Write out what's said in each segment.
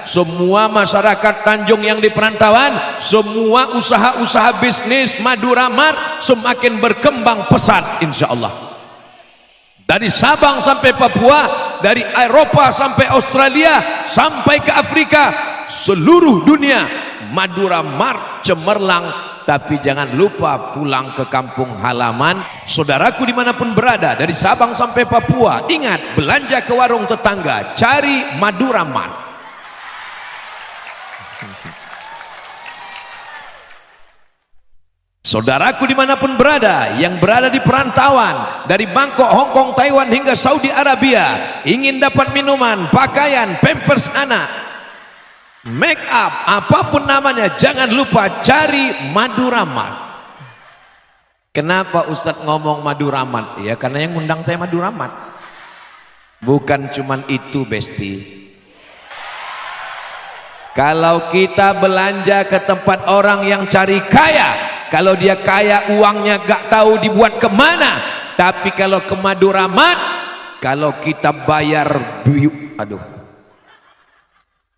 semua masyarakat Tanjung yang di perantauan, semua usaha-usaha bisnis Madura Mart semakin berkembang pesat insyaallah. Dari Sabang sampai Papua, dari Eropa sampai Australia, sampai ke Afrika, seluruh dunia Madura Mart cemerlang. Tapi jangan lupa pulang ke kampung halaman, saudaraku dimanapun berada, dari Sabang sampai Papua, ingat belanja ke warung tetangga, cari Madura Mart. Saudaraku dimanapun berada, yang berada di perantauan, dari Bangkok, Hongkong, Taiwan hingga Saudi Arabia, ingin dapat minuman, pakaian, pampers anak, make up, apapun namanya, jangan lupa cari Madura Mart. Kenapa Ustadz ngomong Madura Mart? Ya karena yang ngundang saya Madura Mart. Bukan cuman itu Besti. Kalau kita belanja ke tempat orang yang cari kaya, kalau dia kaya uangnya gak tahu dibuat kemana. Tapi kalau ke Madura Mart, kalau kita bayar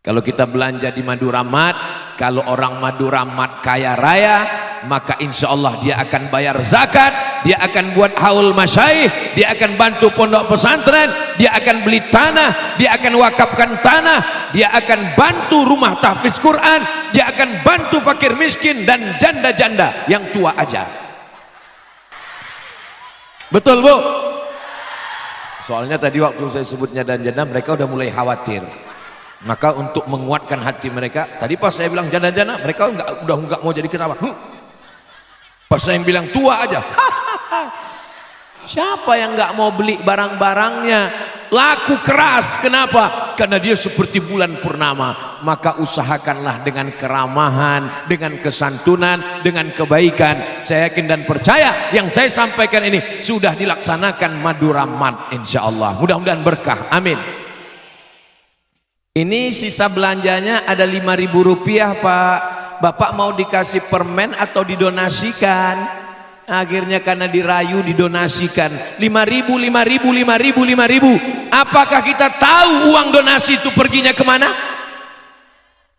kalau kita belanja di Madura Mart, kalau orang Madura Mart kaya raya, maka insya Allah dia akan bayar zakat, dia akan buat haul masyaikh, dia akan bantu pondok pesantren, dia akan beli tanah, dia akan wakafkan tanah, dia akan bantu rumah tahfiz Quran, dia akan bantu fakir miskin dan janda-janda yang tua aja. Betul Bu? Soalnya tadi waktu saya sebutnya dan janda, mereka udah mulai khawatir. Maka untuk menguatkan hati mereka, tadi pas saya bilang janda-janda, mereka udah nggak mau jadi ketawa. Pas saya bilang tua aja, siapa yang nggak mau beli barang-barangnya? Laku keras. Kenapa? Karena dia seperti bulan purnama. Maka usahakanlah dengan keramahan, dengan kesantunan, dengan kebaikan. Saya yakin dan percaya yang saya sampaikan ini sudah dilaksanakan Madura Mart insya Allah. Mudah-mudahan berkah, amin. Ini sisa belanjanya ada 5.000 rupiah Pak. Bapak mau dikasih permen atau didonasikan? Akhirnya karena dirayu didonasikan. 5.000, 5.000, 5.000, 5.000. Apakah kita tahu uang donasi itu perginya kemana?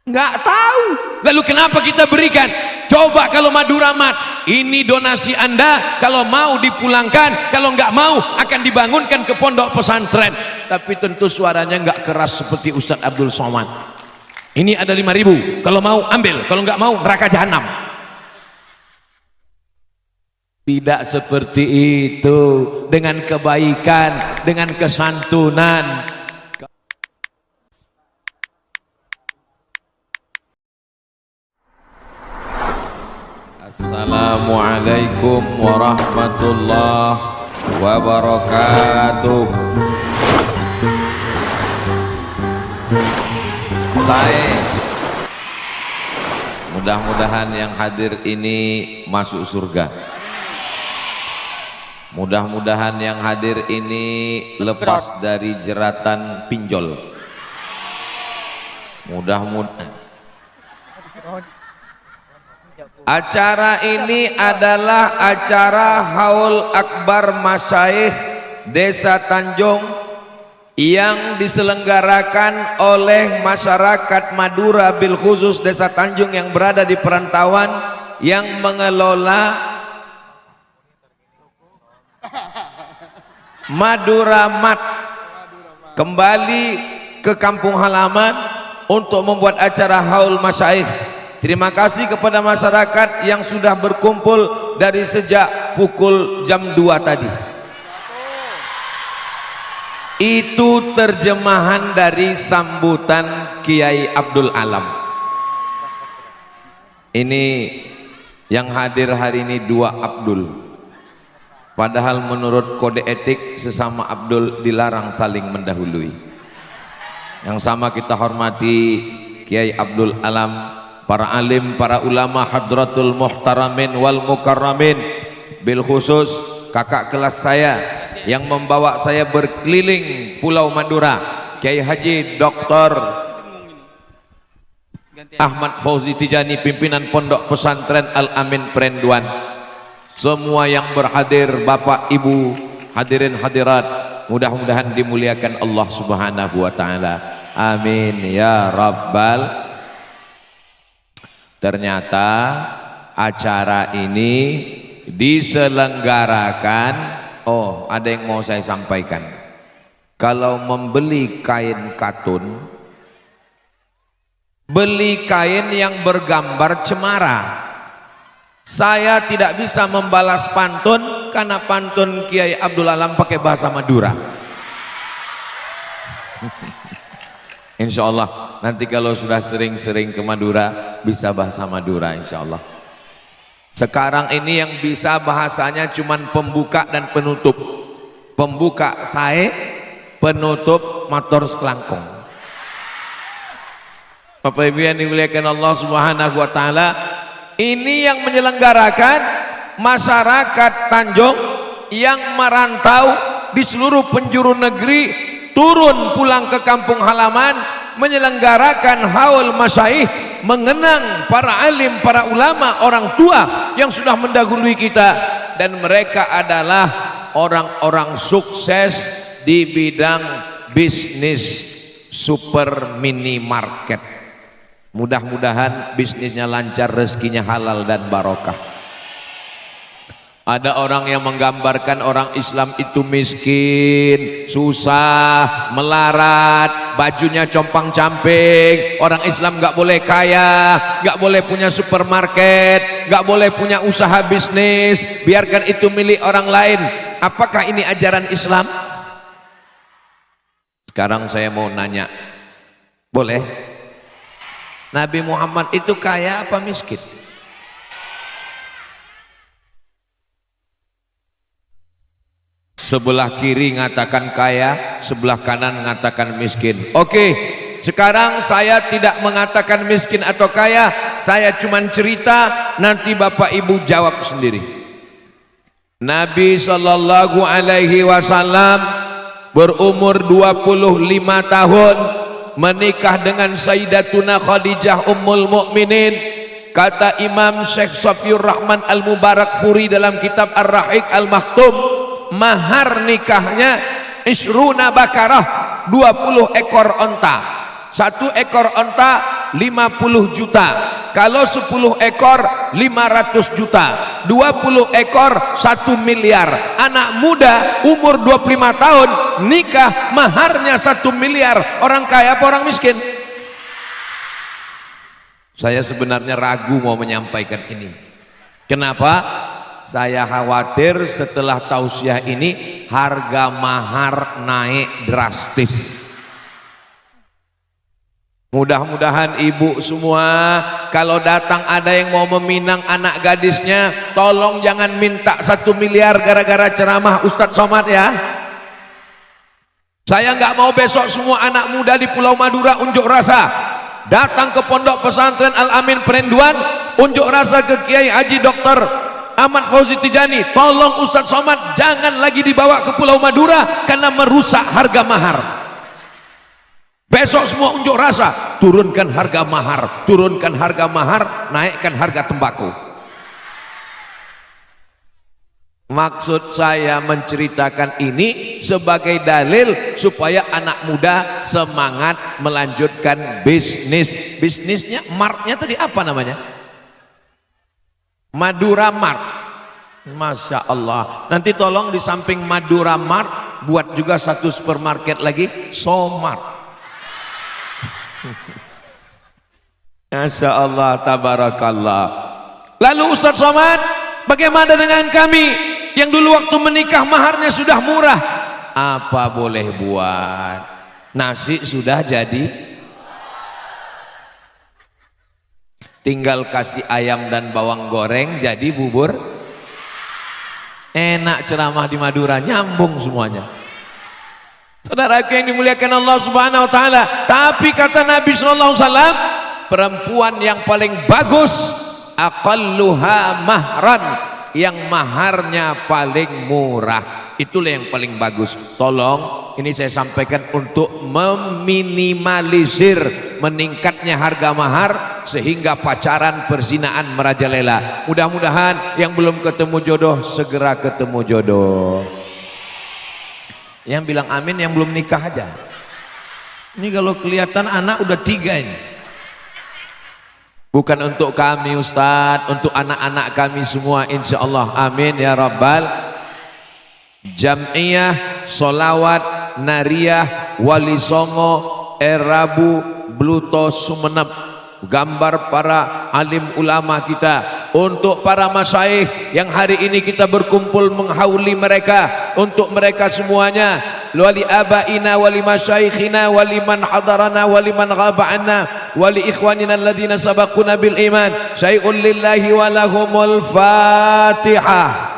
Nggak tahu. Lalu kenapa kita berikan? Coba kalau Madura Mart, ini donasi Anda, kalau mau dipulangkan, kalau nggak mau akan dibangunkan ke pondok pesantren. Tapi tentu suaranya nggak keras seperti Ustadz Abdul Somad. Ini ada 5.000, kalau mau ambil, kalau nggak mau neraka jahanam. Tidak seperti itu. Dengan kebaikan, dengan kesantunan. Assalamualaikum warahmatullahi wabarakatuh. Mudah-mudahan yang hadir ini masuk surga. Mudah-mudahan yang hadir ini lepas dari jeratan pinjol. Mudah-mudahan acara ini adalah acara Haul Akbar Masyaikh Desa Tanjung yang diselenggarakan oleh masyarakat Madura, bil khusus Desa Tanjung yang berada di perantauan, yang mengelola Madura Mart kembali ke kampung halaman untuk membuat acara Haul Masyaikh. Terima kasih kepada masyarakat yang sudah berkumpul dari sejak pukul jam 2 tadi. Itu terjemahan dari sambutan Kiai Abdul Alam. Ini yang hadir hari ini 2 Abdul. Padahal menurut kode etik sesama Abdul dilarang saling mendahului. Yang sama kita hormati Kiai Abdul Alam, para alim, para ulama, hadratul muhtaramin wal mukarramin, bil khusus kakak kelas saya yang membawa saya berkeliling Pulau Madura, Kiai Haji Dr. Ahmad Fauzi Tijani, pimpinan Pondok Pesantren Al-Amin Perenduan, semua yang berhadir, Bapak Ibu, hadirin hadirat, mudah-mudahan dimuliakan Allah Subhanahu wa taala. Amin ya rabbal. Ternyata acara ini diselenggarakan, oh ada yang mau saya sampaikan. Kalau membeli kain katun, beli kain yang bergambar cemara. Saya tidak bisa membalas pantun karena pantun Kiai Abdul Alam pakai bahasa Madura. Insya Allah nanti kalau sudah sering-sering ke Madura bisa bahasa Madura insya Allah. Sekarang ini yang bisa bahasanya cuman pembuka dan penutup. Pembuka sae, penutup motor sekelangkung. Bapak Ibu yang dimuliakan Allah Subhanahu wa taala, ini yang menyelenggarakan masyarakat Tanjung yang merantau di seluruh penjuru negeri, turun pulang ke kampung halaman, menyelenggarakan haul masyaikh, mengenang para alim, para ulama, orang tua yang sudah mendahului kita, dan mereka adalah orang-orang sukses di bidang bisnis super minimarket. Mudah-mudahan bisnisnya lancar, rezekinya halal dan barokah. Ada orang yang menggambarkan orang Islam itu miskin, susah, melarat, bajunya compang-camping. Orang Islam nggak boleh kaya, nggak boleh punya supermarket, nggak boleh punya usaha bisnis, biarkan itu milik orang lain. Apakah ini ajaran Islam? Sekarang saya mau nanya, boleh? Nabi Muhammad itu kaya apa miskin? Sebelah kiri ngatakan kaya, sebelah kanan ngatakan miskin. Oke, sekarang saya tidak mengatakan miskin atau kaya, saya cuma cerita, nanti Bapak Ibu jawab sendiri. Nabi Shallallahu Alaihi Wasallam berumur 25 tahun menikah dengan Sayyidatuna Khadijah Ummul Mukminin. Kata Imam Syekh Safiur Rahman Al-Mubarakfuri dalam kitab Ar-Rahiq Al-Maktum, mahar nikahnya isruna bakarah, 20 ekor onta. 1 ekor onta 50 juta. Kalau 10 ekor 500 juta. 20 ekor 1 miliar. Anak muda umur 25 tahun nikah maharnya 1 miliar. Orang kaya apa orang miskin? Saya sebenarnya ragu mau menyampaikan ini. Kenapa? Saya khawatir setelah tausiah ini harga mahar naik drastis. Mudah-mudahan ibu semua kalau datang ada yang mau meminang anak gadisnya, tolong jangan minta 1 miliar gara-gara ceramah Ustadz Somad ya. Saya nggak mau besok semua anak muda di Pulau Madura unjuk rasa datang ke Pondok Pesantren Al-Amin Perenduan, unjuk rasa ke Kiai Haji Dr. Ahmad Fauzi Tijani, tolong Ustadz Somad jangan lagi dibawa ke Pulau Madura karena merusak harga mahar. Besok semua unjuk rasa, turunkan harga mahar, turunkan harga mahar, naikkan harga tembakau. Maksud saya menceritakan ini sebagai dalil supaya anak muda semangat melanjutkan bisnis. Bisnisnya, marknya tadi apa namanya? Madura Mart. Masya Allah. Nanti tolong di samping Madura Mart buat juga 1 supermarket lagi, Somart. Masya Allah, tabarakallah. Lalu Ustadz Somad, bagaimana dengan kami yang dulu waktu menikah maharnya sudah murah? Apa boleh buat? Nasi sudah jadi, tinggal kasih ayam dan bawang goreng jadi bubur. Enak ceramah di Madura, nyambung semuanya. Saudaraku yang dimuliakan Allah Subhanahu wa taala, tapi kata Nabi sallallahu alaihi wasallam, perempuan yang paling bagus aqalluha mahran, yang maharnya paling murah, itulah yang paling bagus. Tolong ini saya sampaikan untuk meminimalisir meningkatnya harga mahar sehingga pacaran perzinaan merajalela. Mudah-mudahan yang belum ketemu jodoh segera ketemu jodoh. Yang bilang amin yang belum nikah aja. Ini kalau kelihatan anak udah 3 ini. Bukan untuk kami Ustadz, untuk anak-anak kami semua insya Allah. Amin ya Rabbal. Jam'iyah Solawat Nariyah Wali Songo Erabu Bluto Sumeneb, gambar para alim ulama kita, untuk para masyaikh yang hari ini kita berkumpul menghauli mereka, untuk mereka semuanya, wali abaina wali masyaikhina wali man hadarana wali man ghaba'ana wali ikhwanina alladhina sabaquna bil iman, syai'un lillahi wa lahumul fatihah.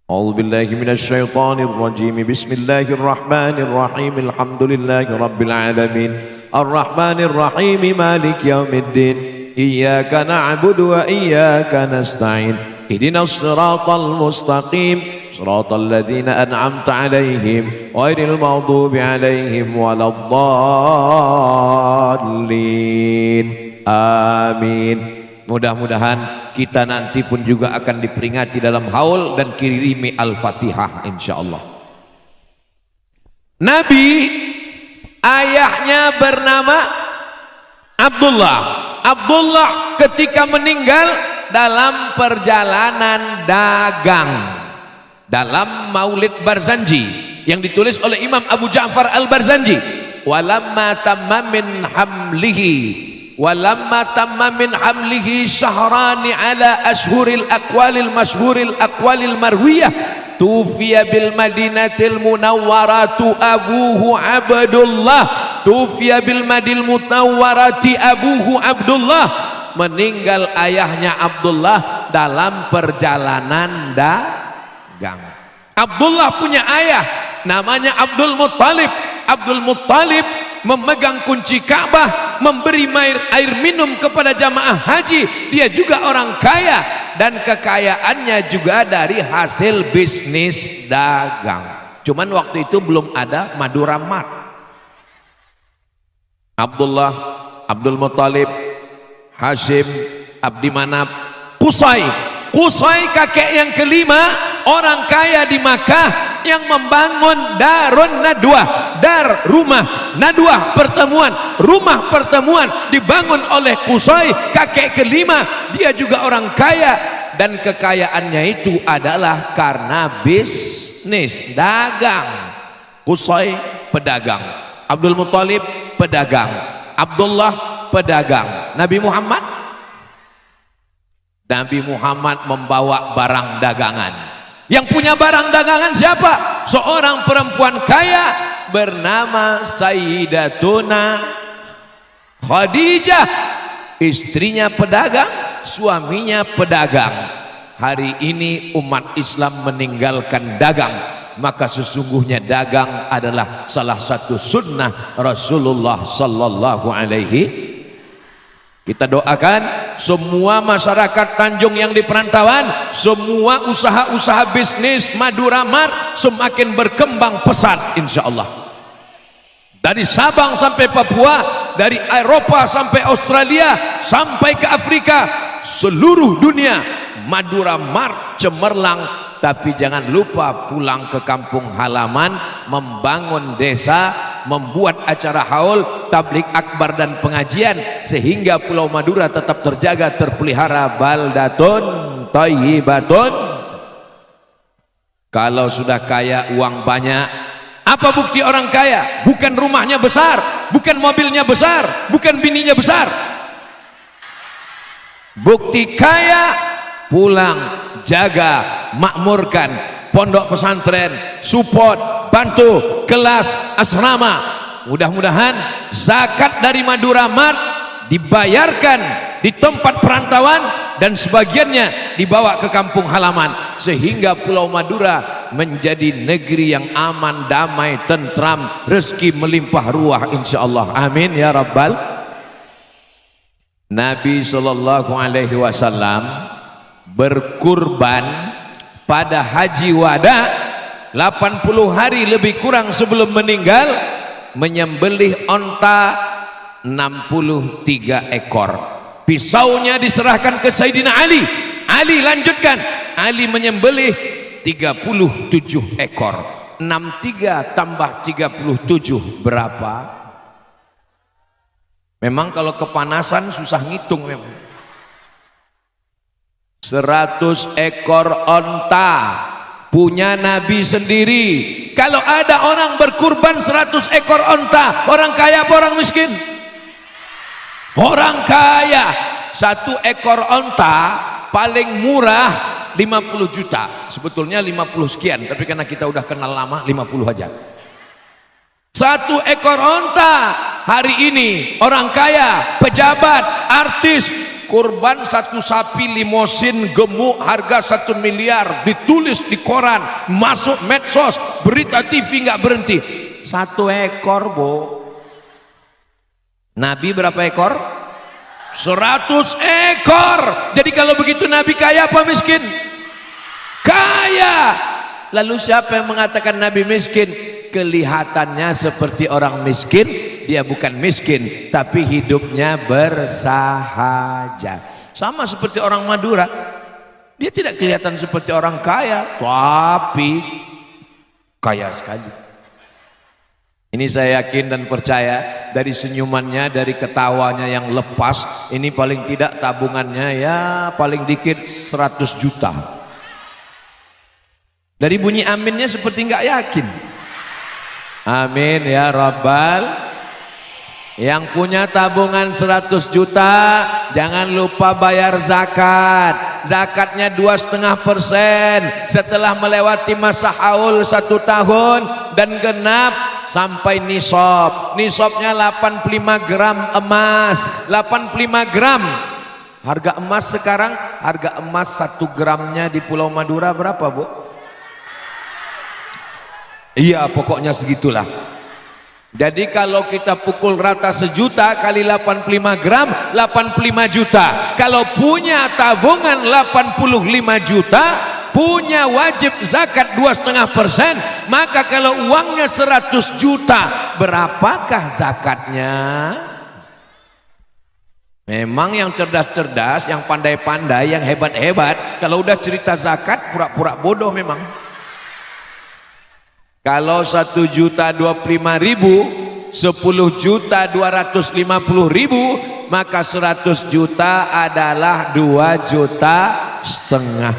A'udzu billahi minasy syaithanir rajim. Bismillahirrahmanirrahim. Alhamdulillahi rabbil alamin. Arrahmanir rahim. Maliki yaumiddin. Iyyaka na'budu wa iyyaka nasta'in. Ihdinas siratal mustaqim. Siratal ladzina an'amta 'alaihim ghairil maghdubi 'alaihim waladdallin. Amin. Mudah-mudahan kita nanti pun juga akan diperingati dalam haul dan kirimi Al-Fatihah insyaallah. Nabi ayahnya bernama Abdullah. Abdullah ketika meninggal dalam perjalanan dagang, dalam Maulid Barzanji yang ditulis oleh Imam Abu Ja'far Al-Barzanji. Walamma tamma min hamlihi walamma tamma min hamlihi syahrani ala ashhuril aqwalil mashhuril aqwalil marwiyah tufiya bil madinatil munawwaratu abuhu Abdullah, tufiya bil madil munawwarati abuhu Abdullah, meninggal ayahnya Abdullah dalam perjalanan dagang. Abdullah punya ayah namanya Abdul Muttalib. Abdul Muttalib memegang kunci Ka'bah, memberi air minum kepada jamaah haji. Dia juga orang kaya dan kekayaannya juga dari hasil bisnis dagang. Cuman waktu itu belum ada Madura Mart. Abdullah, Abdul Muttalib, Hashim, Abdi Manaf, Qusay. Qusay kakek yang kelima, orang kaya di Makkah yang membangun Darun Nadwah, dar rumah Nadwah, pertemuan, rumah pertemuan dibangun oleh Qusay, kakek kelima. Dia juga orang kaya dan kekayaannya itu adalah karena bisnis dagang. Qusay pedagang, Abdul Muttalib pedagang, Abdullah pedagang. Nabi Muhammad membawa barang dagangan. Yang punya barang dagangan siapa? Seorang perempuan kaya bernama Sayyidatuna Khadijah. Istrinya pedagang, suaminya pedagang. Hari ini umat Islam meninggalkan dagang, maka sesungguhnya dagang adalah salah satu sunnah Rasulullah sallallahu alaihi. Kita doakan semua masyarakat Tanjung yang di perantauan, semua usaha-usaha bisnis Madura Mart semakin berkembang pesat insya Allah. Dari Sabang sampai Papua, dari Eropa sampai Australia, sampai ke Afrika, seluruh dunia Madura Mart cemerlang. Tapi jangan lupa pulang ke kampung halaman, membangun desa, membuat acara haul, tablik akbar dan pengajian, sehingga Pulau Madura tetap terjaga, terpelihara. Baldatun thayyibatun. Kalau sudah kaya, uang banyak, apa bukti orang kaya? Bukan rumahnya besar, bukan mobilnya besar, bukan bininya besar. Bukti kaya, pulang, jaga, makmurkan pondok pesantren, support, bantu kelas asrama. Mudah-mudahan zakat dari Madura Mart dibayarkan di tempat perantauan dan sebagiannya dibawa ke kampung halaman, sehingga Pulau Madura menjadi negeri yang aman, damai, tentram, rezeki melimpah ruah insyaallah. Amin ya rabbal. Nabi sallallahu alaihi wasallam berkurban pada haji wada 80 hari lebih kurang sebelum meninggal, menyembelih onta 63 ekor. Pisaunya diserahkan ke Sayyidina Ali. Ali lanjutkan, Ali menyembelih 37 ekor. 63 tambah 37 berapa? Memang kalau kepanasan susah ngitung memang. 100 ekor onta punya Nabi sendiri. Kalau ada orang berkurban 100 ekor onta, orang kaya apa orang miskin? Orang kaya. 1 ekor onta paling murah 50 juta. Sebetulnya 50 sekian, tapi karena kita udah kenal lama 50 aja. 1 ekor onta hari ini orang kaya, pejabat, artis kurban 1 sapi limosin gemuk harga 1 miliar, ditulis di koran, masuk medsos, berita TV nggak berhenti. 1 ekor, Bu. Nabi berapa ekor? 100 ekor. Jadi kalau begitu Nabi kaya apa miskin? Kaya. Lalu siapa yang mengatakan Nabi miskin? Kelihatannya seperti orang miskin, dia bukan miskin, tapi hidupnya bersahaja. Sama seperti orang Madura, dia tidak kelihatan seperti orang kaya, tapi kaya sekali. Ini saya yakin dan percaya dari senyumannya, dari ketawanya yang lepas, ini paling tidak tabungannya ya paling dikit 100 juta. Dari bunyi aminnya seperti nggak yakin. Amin ya Rabbal. Yang punya tabungan 100 juta jangan lupa bayar zakat. Zakatnya 2,5% setelah melewati masa haul 1 tahun dan genap sampai nisab. Nisabnya 85 gram emas. 85 gram. Harga emas sekarang, harga emas 1 gramnya di Pulau Madura berapa, Bu? Iya, pokoknya segitulah. Jadi kalau kita pukul rata 1 juta kali 85 gram 85 juta. Kalau punya tabungan 85 juta, punya wajib zakat 2,5%, maka kalau uangnya 100 juta, berapakah zakatnya? Memang yang cerdas-cerdas, yang pandai-pandai, yang hebat-hebat, kalau udah cerita zakat pura-pura bodoh memang. Kalau 1 juta 25 ribu, 10 juta 250 ribu, maka 100 juta adalah 2 juta setengah.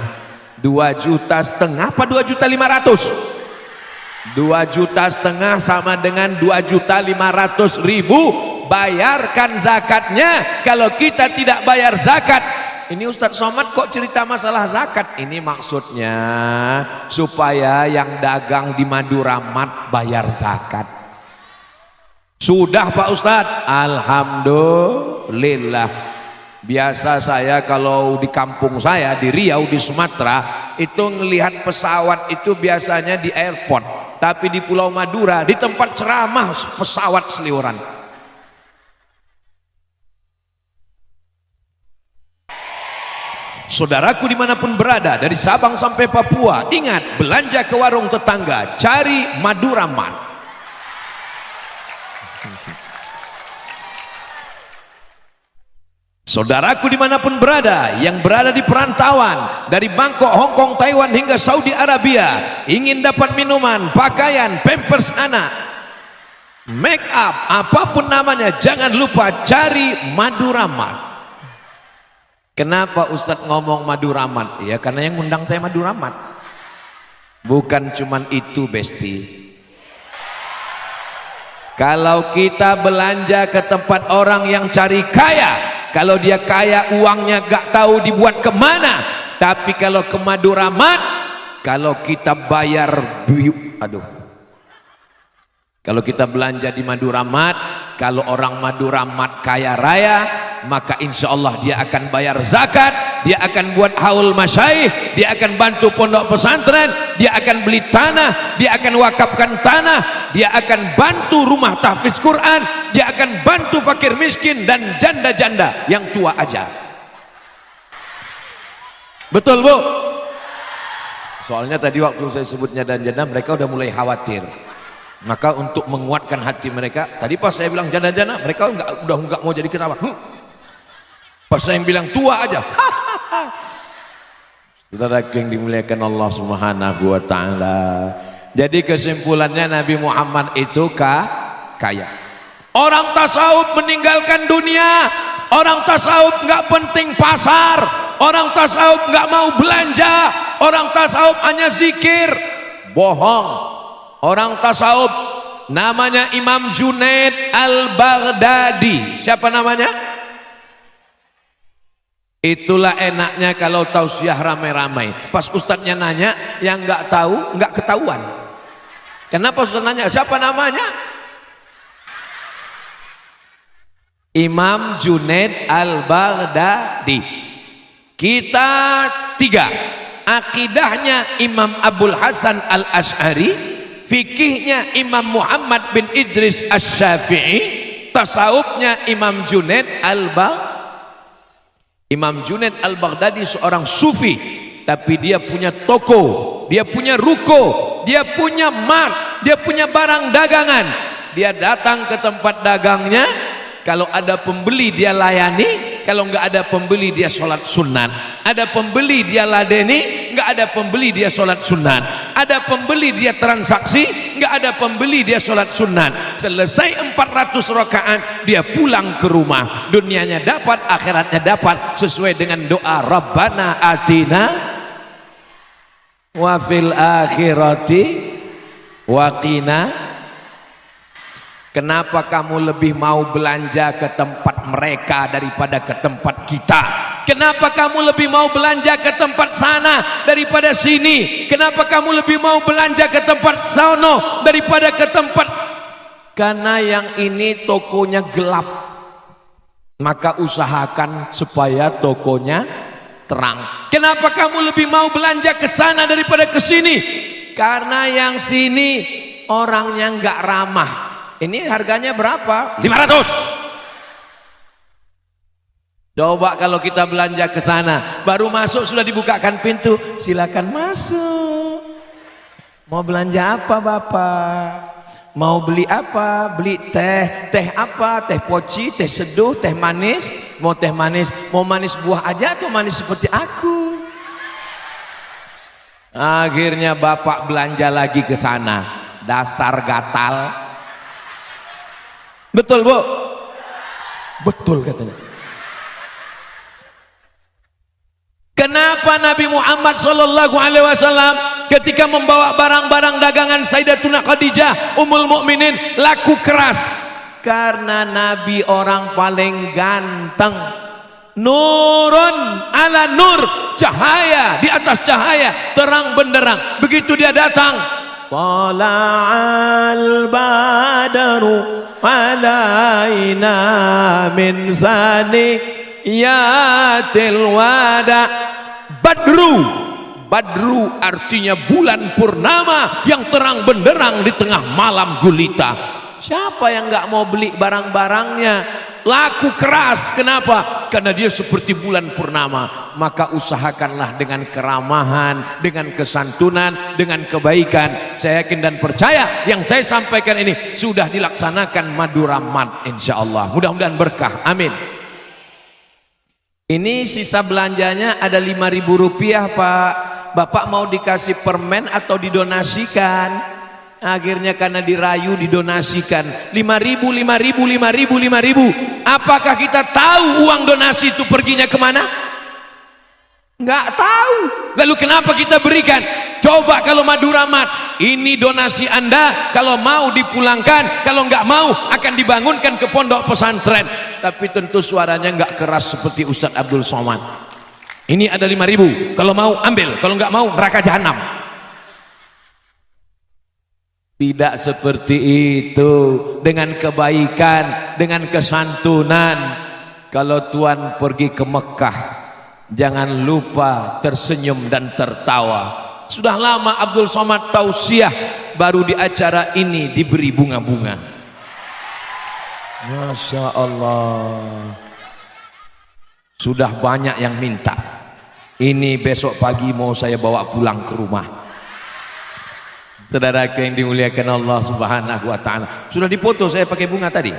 2 juta setengah apa 2 juta 500? 2 juta setengah sama dengan 2 juta 500 ribu. Bayarkan zakatnya. Kalau kita tidak bayar zakat, ini Ustadz Somad kok cerita masalah zakat? Ini maksudnya supaya yang dagang di Maduramat bayar zakat. Sudah Pak Ustadz? Alhamdulillah. Biasa saya kalau di kampung saya di Riau di Sumatera itu ngelihat pesawat itu biasanya di airport, tapi di Pulau Madura di tempat ceramah pesawat seliweran. Saudaraku dimanapun berada, dari Sabang sampai Papua, ingat, belanja ke warung tetangga, cari Maduramat. Saudaraku dimanapun berada, yang berada di perantauan, dari Bangkok, Hong Kong, Taiwan hingga Saudi Arabia, ingin dapat minuman, pakaian, pampers anak, make up, apapun namanya, jangan lupa cari Maduramat. Kenapa Ustadz ngomong Maduramat? Ya karena yang ngundang saya Maduramat. Bukan cuman itu, Besti. Kalau kita belanja ke tempat orang yang cari kaya, kalau dia kaya uangnya gak tahu dibuat kemana. Tapi kalau ke Maduramat, kalau kita bayar kalau kita belanja di Maduramat, kalau orang Maduramat kaya raya, maka insya Allah dia akan bayar zakat, dia akan buat haul masyaikh, dia akan bantu pondok pesantren, dia akan beli tanah, dia akan wakafkan tanah, dia akan bantu rumah tahfiz Quran, dia akan bantu fakir miskin dan janda-janda yang tua aja. Betul Bu? Soalnya tadi waktu saya sebutnya janda-janda, mereka udah mulai khawatir. Maka untuk menguatkan hati mereka, tadi pas saya bilang janda-janda, mereka udah nggak mau jadi kerabat. Pas saya bilang tua aja. Saudara yang dimuliakan Allah Subhanahu wa taala, Jadi kesimpulannya Nabi Muhammad itu kaya. Orang tasawuf meninggalkan dunia, orang tasawuf nggak penting pasar, orang tasawuf nggak mau belanja, orang tasawuf hanya zikir. Bohong. Orang tasawuf namanya Imam Junaid Al-Baghdadi. Siapa namanya? Itulah enaknya kalau tausiah ramai-ramai. Pas ustadznya nanya, yang nggak tahu nggak ketahuan. Kenapa ustadz nanya? Siapa namanya? Imam Junaid Al-Baghdadi. Kita tiga. Akidahnya Imam Abul Hasan Al-Ash'ari, fikihnya Imam Muhammad bin Idris Asy-Syafi'i, tasawufnya Imam Junaid Al-Baghdadi. Imam Junaid Al-Baghdadi seorang sufi, tapi dia punya toko, dia punya ruko, dia punya mart, dia punya barang dagangan. Dia datang ke tempat dagangnya, kalau ada pembeli dia layani, kalau nggak ada pembeli dia sholat sunat. Ada pembeli dia ladeni, nggak ada pembeli dia sholat sunat. Ada pembeli dia transaksi, nggak ada pembeli dia sholat sunat. Selesai 400 rakaat dia pulang ke rumah. Dunianya dapat, akhiratnya dapat, sesuai dengan doa Rabbana atina wa fil akhirati wa qina. Kenapa kamu lebih mau belanja ke tempat mereka daripada ke tempat kita? Kenapa kamu lebih mau belanja ke tempat sana daripada sini? Kenapa kamu lebih mau belanja ke tempat sono daripada ke tempat? Karena yang ini tokonya gelap, maka usahakan supaya tokonya terang. Kenapa kamu lebih mau belanja ke sana daripada ke sini? Karena yang sini orangnya nggak ramah. Ini harganya berapa? 500. Coba kalau kita belanja ke sana, baru masuk sudah dibukakan pintu, silakan masuk. Mau belanja apa Bapak? Mau beli apa? Beli teh. Teh apa? Teh poci, teh seduh, teh manis. Mau teh manis, mau manis buah aja atau manis seperti aku? Akhirnya Bapak belanja lagi ke sana. Dasar gatal. Betul Bu? Betul katanya. Kenapa Nabi Muhammad SAW ketika membawa barang-barang dagangan Sayyidatuna Khadijah Ummul Mukminin laku keras? Karena Nabi orang paling ganteng. Nurun ala nur, cahaya di atas cahaya, terang benderang. Begitu dia datang, tala'al badaru alaina min saniyatil wada. Badru artinya bulan purnama yang terang benderang di tengah malam gulita. Siapa yang nggak mau beli barang-barangnya? Laku keras. Kenapa? Karena dia seperti bulan purnama. Maka usahakanlah dengan keramahan, dengan kesantunan, dengan kebaikan. Saya yakin dan percaya yang saya sampaikan ini sudah dilaksanakan Madura Mart, insya Allah. Mudah-mudahan berkah, amin. Ini sisa belanjanya ada 5.000 rupiah Pak. Bapak mau dikasih permen atau didonasikan? Akhirnya karena dirayu didonasikan. 5.000, 5.000, 5.000, 5.000. Apakah kita tahu uang donasi itu perginya kemana? Nggak tahu. Lalu kenapa kita berikan? Coba kalau Madura Mart, ini donasi Anda, kalau mau dipulangkan, kalau nggak mau akan dibangunkan ke pondok pesantren. Tapi tentu suaranya nggak keras seperti Ustadz Abdul Somad. Ini ada 5.000, kalau mau ambil, kalau nggak mau neraka jahanam. Tidak seperti itu. Dengan kebaikan, dengan kesantunan. Kalau Tuhan pergi ke Mekah, jangan lupa tersenyum dan tertawa. Sudah lama Abdul Somad tausiah, baru di acara ini diberi bunga-bunga. Masya Allah. Sudah banyak yang minta. Ini besok pagi mau saya bawa pulang ke rumah. Saudaraku yang dimuliakan Allah Subhanahu wa ta'ala, sudah dipoto saya pakai bunga tadi.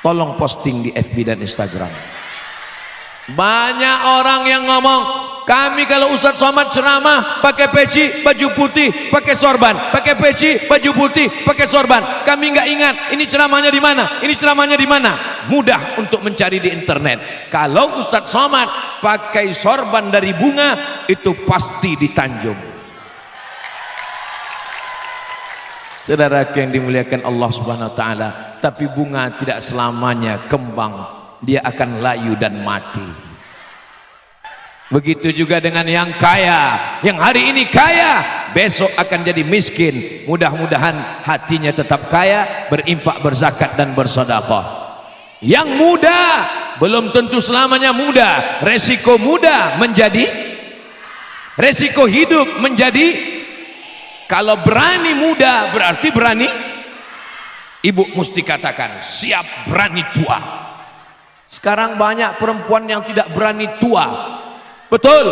Tolong posting di FB dan Instagram. Banyak orang yang ngomong, kami kalau Ustadz Somad ceramah pakai peci, baju putih, pakai sorban, pakai peci, baju putih, pakai sorban. Kami nggak ingat ini ceramahnya di mana, ini ceramahnya di mana. Mudah untuk mencari di internet. Kalau Ustadz Somad pakai sorban dari bunga, itu pasti di Tanjung. Saudaraku yang dimuliakan Allah Subhanahu wa taala, tapi bunga tidak selamanya kembang, dia akan layu dan mati. Begitu juga dengan yang kaya, yang hari ini kaya, besok akan jadi miskin. Mudah-mudahan hatinya tetap kaya, berinfak, berzakat dan bersedekah. Yang muda belum tentu selamanya muda. Resiko muda menjadi resiko hidup menjadi, kalau berani muda berarti berani. Ibu mesti katakan siap berani tua. Sekarang banyak perempuan yang tidak berani tua. Betul?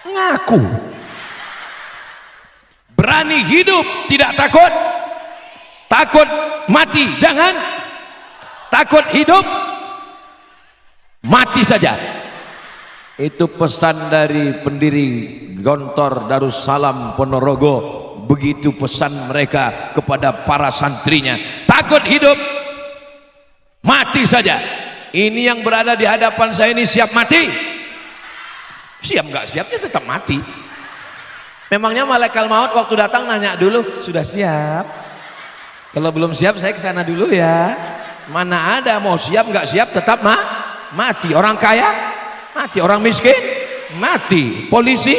Ngaku. Berani hidup, tidak takut. Takut mati, jangan. Takut hidup, mati saja. Itu pesan dari pendiri Gontor Darussalam Ponorogo. Begitu pesan mereka kepada para santrinya. Takut hidup, mati saja. Ini yang berada di hadapan saya ini siap mati. Siap nggak siapnya tetap mati. Memangnya malaikat maut waktu datang nanya dulu, sudah siap? Kalau belum siap saya kesana dulu ya. Mana ada, mau siap nggak siap tetap mati. Orang kaya mati, orang miskin mati, polisi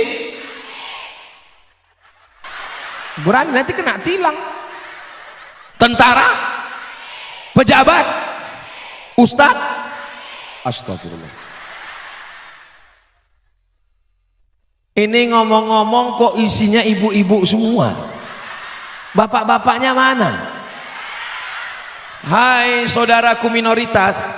berani nanti kena tilang, tentara, pejabat, ustadz, astagfirullah. Ini ngomong-ngomong kok isinya ibu-ibu semua. Bapak-bapaknya mana? Hai saudaraku minoritas,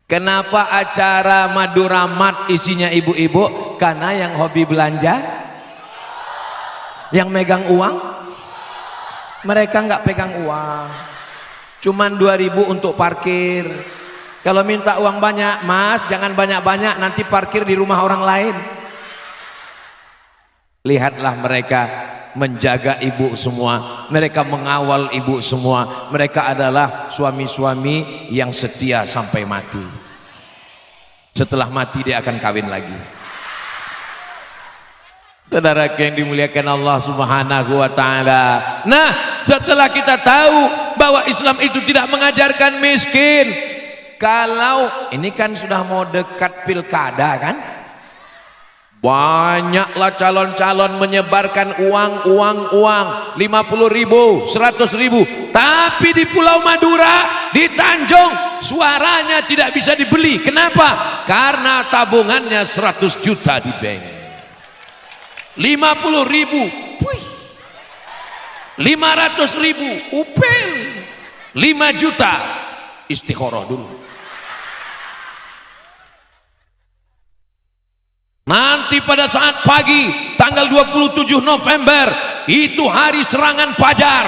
kenapa acara Madura Mat isinya ibu-ibu? Karena yang hobi belanja, yang megang uang, mereka nggak pegang uang, cuman 2.000 untuk parkir. Kalau minta uang banyak, mas jangan banyak-banyak, nanti parkir di rumah orang lain. Lihatlah mereka menjaga ibu semua, mereka mengawal ibu semua, mereka adalah suami-suami yang setia sampai mati. Setelah mati dia akan kawin lagi. Saudara yang dimuliakan Allah Subhanahu wa taala. Nah, setelah kita tahu bahwa Islam itu tidak mengajarkan miskin. Kalau ini kan sudah mau dekat pilkada kan, banyaklah calon-calon menyebarkan uang 50.000, 100.000, tapi di Pulau Madura, di Tanjung, suaranya tidak bisa dibeli. Kenapa? Karena tabungannya 100 juta di bank. 50.000, 500.000 upel, 5 juta istikharah dulu. Nanti pada saat pagi tanggal 27 November itu hari serangan fajar,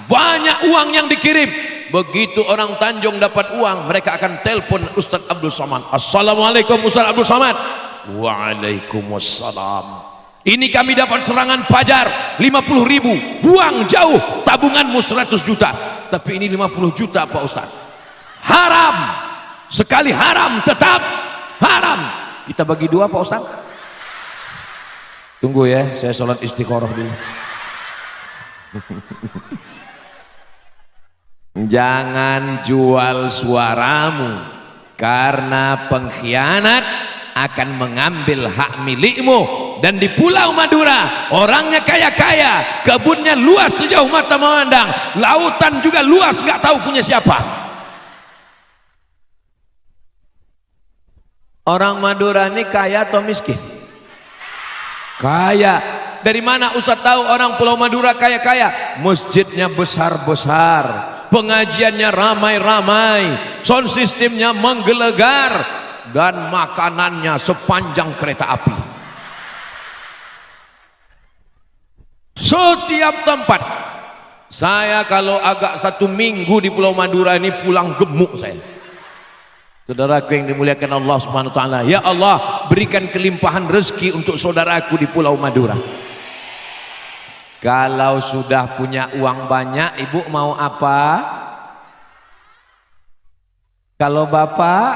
banyak uang yang dikirim. Begitu orang Tanjung dapat uang, mereka akan telepon Ustadz Abdul Somad. Assalamualaikum Ustadz Abdul Somad. Waalaikumsalam. Ini kami dapat serangan fajar 50.000, buang jauh, tabunganmu 100 juta, tapi ini 50 juta Pak Ustadz. Haram, sekali haram tetap haram. Kita bagi dua Pak Ustadz. Tunggu ya, saya sholat istikharah dulu. Jangan jual suaramu, karena pengkhianat akan mengambil hak milikmu. Dan di Pulau Madura orangnya kaya-kaya, kebunnya luas sejauh mata memandang, lautan juga luas, nggak tahu punya siapa. Orang Madura ini kaya atau miskin? Kaya. Dari mana Ustaz tahu orang Pulau Madura kaya-kaya? Masjidnya besar-besar, pengajiannya ramai-ramai, sound systemnya menggelegar, dan makanannya sepanjang kereta api. Setiap tempat. Saya kalau agak 1 minggu di Pulau Madura ini pulang gemuk saya. Saudaraku yang dimuliakan Allah Subhanahu wa taala, ya Allah, berikan kelimpahan rezeki untuk saudaraku di Pulau Madura. Kalau sudah punya uang banyak, ibu mau apa? Kalau bapak,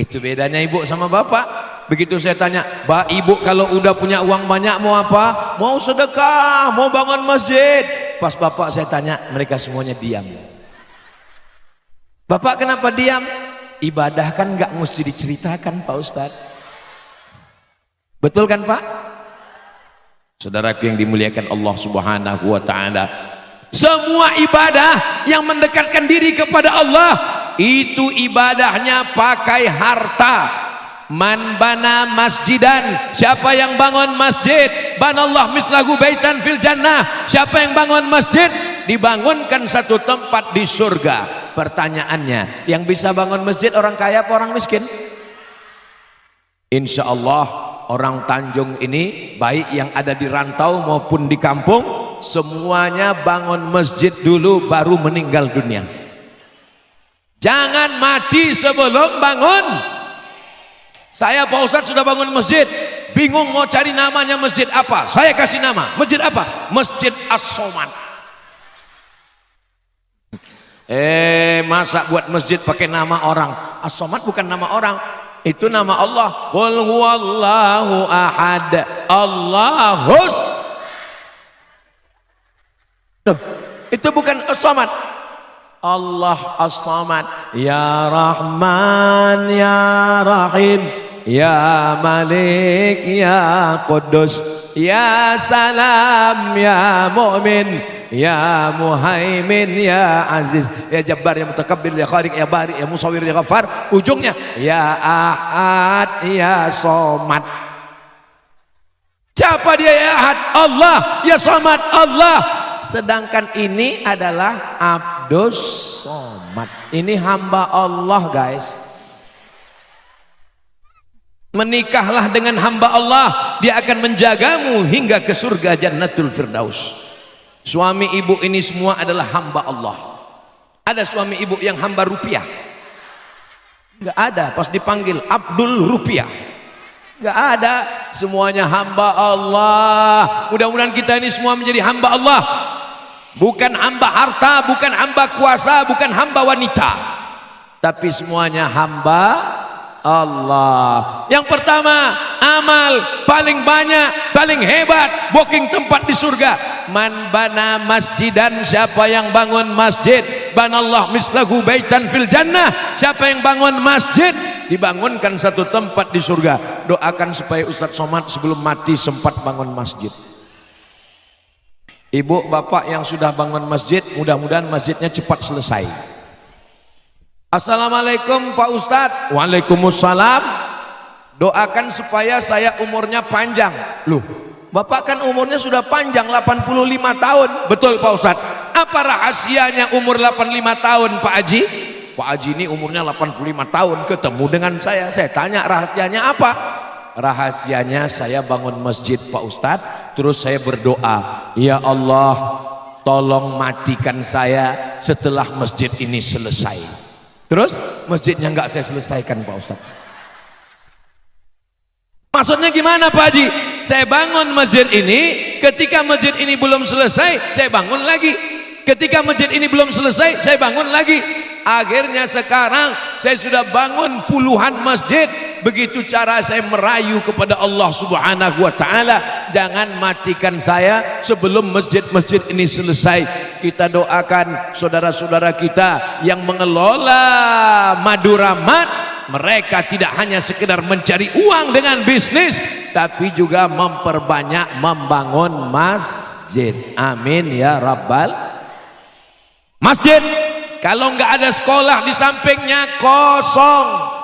itu bedanya ibu sama bapak. Begitu saya tanya, "Mbak, ibu kalau udah punya uang banyak mau apa?" "Mau sedekah, mau bangun masjid." Pas bapak saya tanya, mereka semuanya diam. "Bapak kenapa diam?" "Ibadah kan nggak mesti diceritakan Pak Ustadz." Betul kan Pak? Saudaraku yang dimuliakan Allah Subhanahu wa taala, semua ibadah yang mendekatkan diri kepada Allah itu ibadahnya pakai harta. Man bana masjidan, siapa yang bangun masjid, banallah mislahu baitan fil jannah. Siapa yang bangun masjid, dibangunkan satu tempat di surga. Pertanyaannya, yang bisa bangun masjid orang kaya apa orang miskin? Insya Allah orang Tanjung ini, baik yang ada di rantau maupun di kampung, semuanya bangun masjid dulu baru meninggal dunia. Jangan mati sebelum bangun. Saya Pak Ustadz sudah bangun masjid, bingung mau cari namanya masjid apa. Saya kasih nama, masjid apa? Masjid As-Somad. Masa buat masjid pakai nama orang? As-Somad bukan nama orang, itu nama Allah. Qul huwallahu ahad, Allahus. Tuh, itu bukan As-Somad. Allah As-Samad, Ya Rahman Ya Rahim, Ya Malik Ya Quddus, Ya Salam Ya Mu'min, Ya Muhaimin Ya Aziz, Ya Jabbar Ya Mutakabbir Ya Khaliq Ya Bari Ya Musawwir Ya Ghaffar. Ujungnya Ya Ahad Ya Somad. Siapa dia Ya Ahad? Allah. Ya Somad? Allah. Sedangkan ini adalah Abdus Somad. Ini hamba Allah guys. Menikahlah dengan hamba Allah, dia akan menjagamu hingga ke surga Jannatul Firdaus. Suami ibu ini semua adalah hamba Allah. Ada suami ibu yang hamba rupiah? Enggak ada. Pas dipanggil Abdul Rupiah, enggak ada. Semuanya hamba Allah. Mudah-mudahan kita ini semua menjadi hamba Allah. Bukan hamba harta, bukan hamba kuasa, bukan hamba wanita, tapi semuanya hamba Allah. Yang pertama, amal paling banyak, paling hebat, booking tempat di surga. Man bana masjidan, siapa yang bangun masjid, banallah mislahu baitan fil jannah. Siapa yang bangun masjid, dibangunkan satu tempat di surga. Doakan supaya Ustadz Somad sebelum mati sempat bangun masjid. Ibu bapak yang sudah bangun masjid, mudah-mudahan masjidnya cepat selesai. Assalamualaikum Pak Ustadz. Waalaikumsalam. Doakan supaya saya umurnya panjang. Loh, bapak kan umurnya sudah panjang, 85 tahun. Betul Pak Ustadz. Apa rahasianya umur 85 tahun Pak Haji? Pak Haji ini umurnya 85 tahun ketemu dengan saya tanya rahasianya apa? Rahasianya saya bangun masjid Pak Ustadz, terus saya berdoa, ya Allah tolong matikan saya setelah masjid ini selesai. Terus masjidnya nggak saya selesaikan Pak Ustadz. Maksudnya gimana Pak Haji? Saya bangun masjid ini, ketika masjid ini belum selesai saya bangun lagi, ketika masjid ini belum selesai saya bangun lagi. Akhirnya sekarang saya sudah bangun puluhan masjid. Begitu cara saya merayu kepada Allah Subhanahu wa taala, jangan matikan saya sebelum masjid-masjid ini selesai. Kita doakan saudara-saudara kita yang mengelola Madura Mat, mereka tidak hanya sekedar mencari uang dengan bisnis, tapi juga memperbanyak membangun masjid. Amin ya rabbal. Masjid kalau nggak ada sekolah di sampingnya kosong.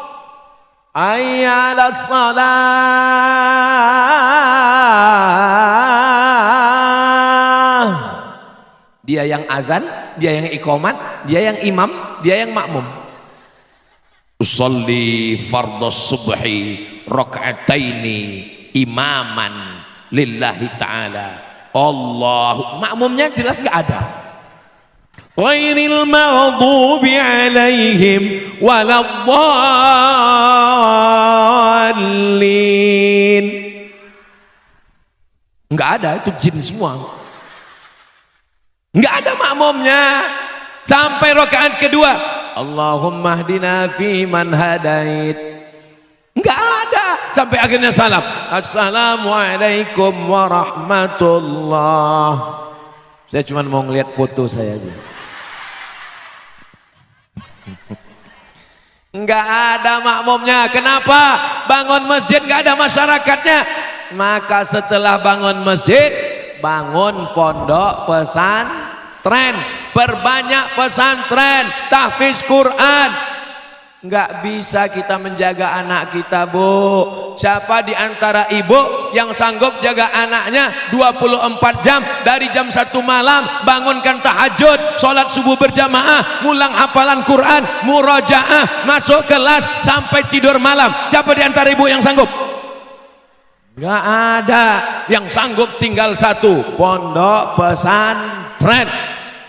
Ayyala salah. Dia yang azan, dia yang iqamat, dia yang imam, dia yang makmum. Usolli fardhus subhi raka'ataini imaman lillahi ta'ala. Allah, makmumnya jelas nggak ada. ghairil maghdubi alaihim waladdallin. Enggak ada, itu jin semua. Enggak ada makmumnya sampai rakaat kedua. Allahumma hdina fi man hadait. Enggak ada sampai akhirnya salam. Assalamualaikum warahmatullah. Saya cuma mau ngeliat foto saya aja. Enggak ada makmumnya. Kenapa? Bangun masjid enggak ada masyarakatnya. Maka setelah bangun masjid, bangun pondok pesantren, perbanyak pesantren, tahfiz Quran. Enggak bisa kita menjaga anak kita, Bu. Siapa di antara ibu yang sanggup jaga anaknya 24 jam dari jam 1 malam, bangunkan tahajud, sholat subuh berjamaah, ngulang hafalan Quran, murojaah, masuk kelas sampai tidur malam? Siapa di antara ibu yang sanggup? Enggak ada. Yang sanggup tinggal satu, pondok pesantren.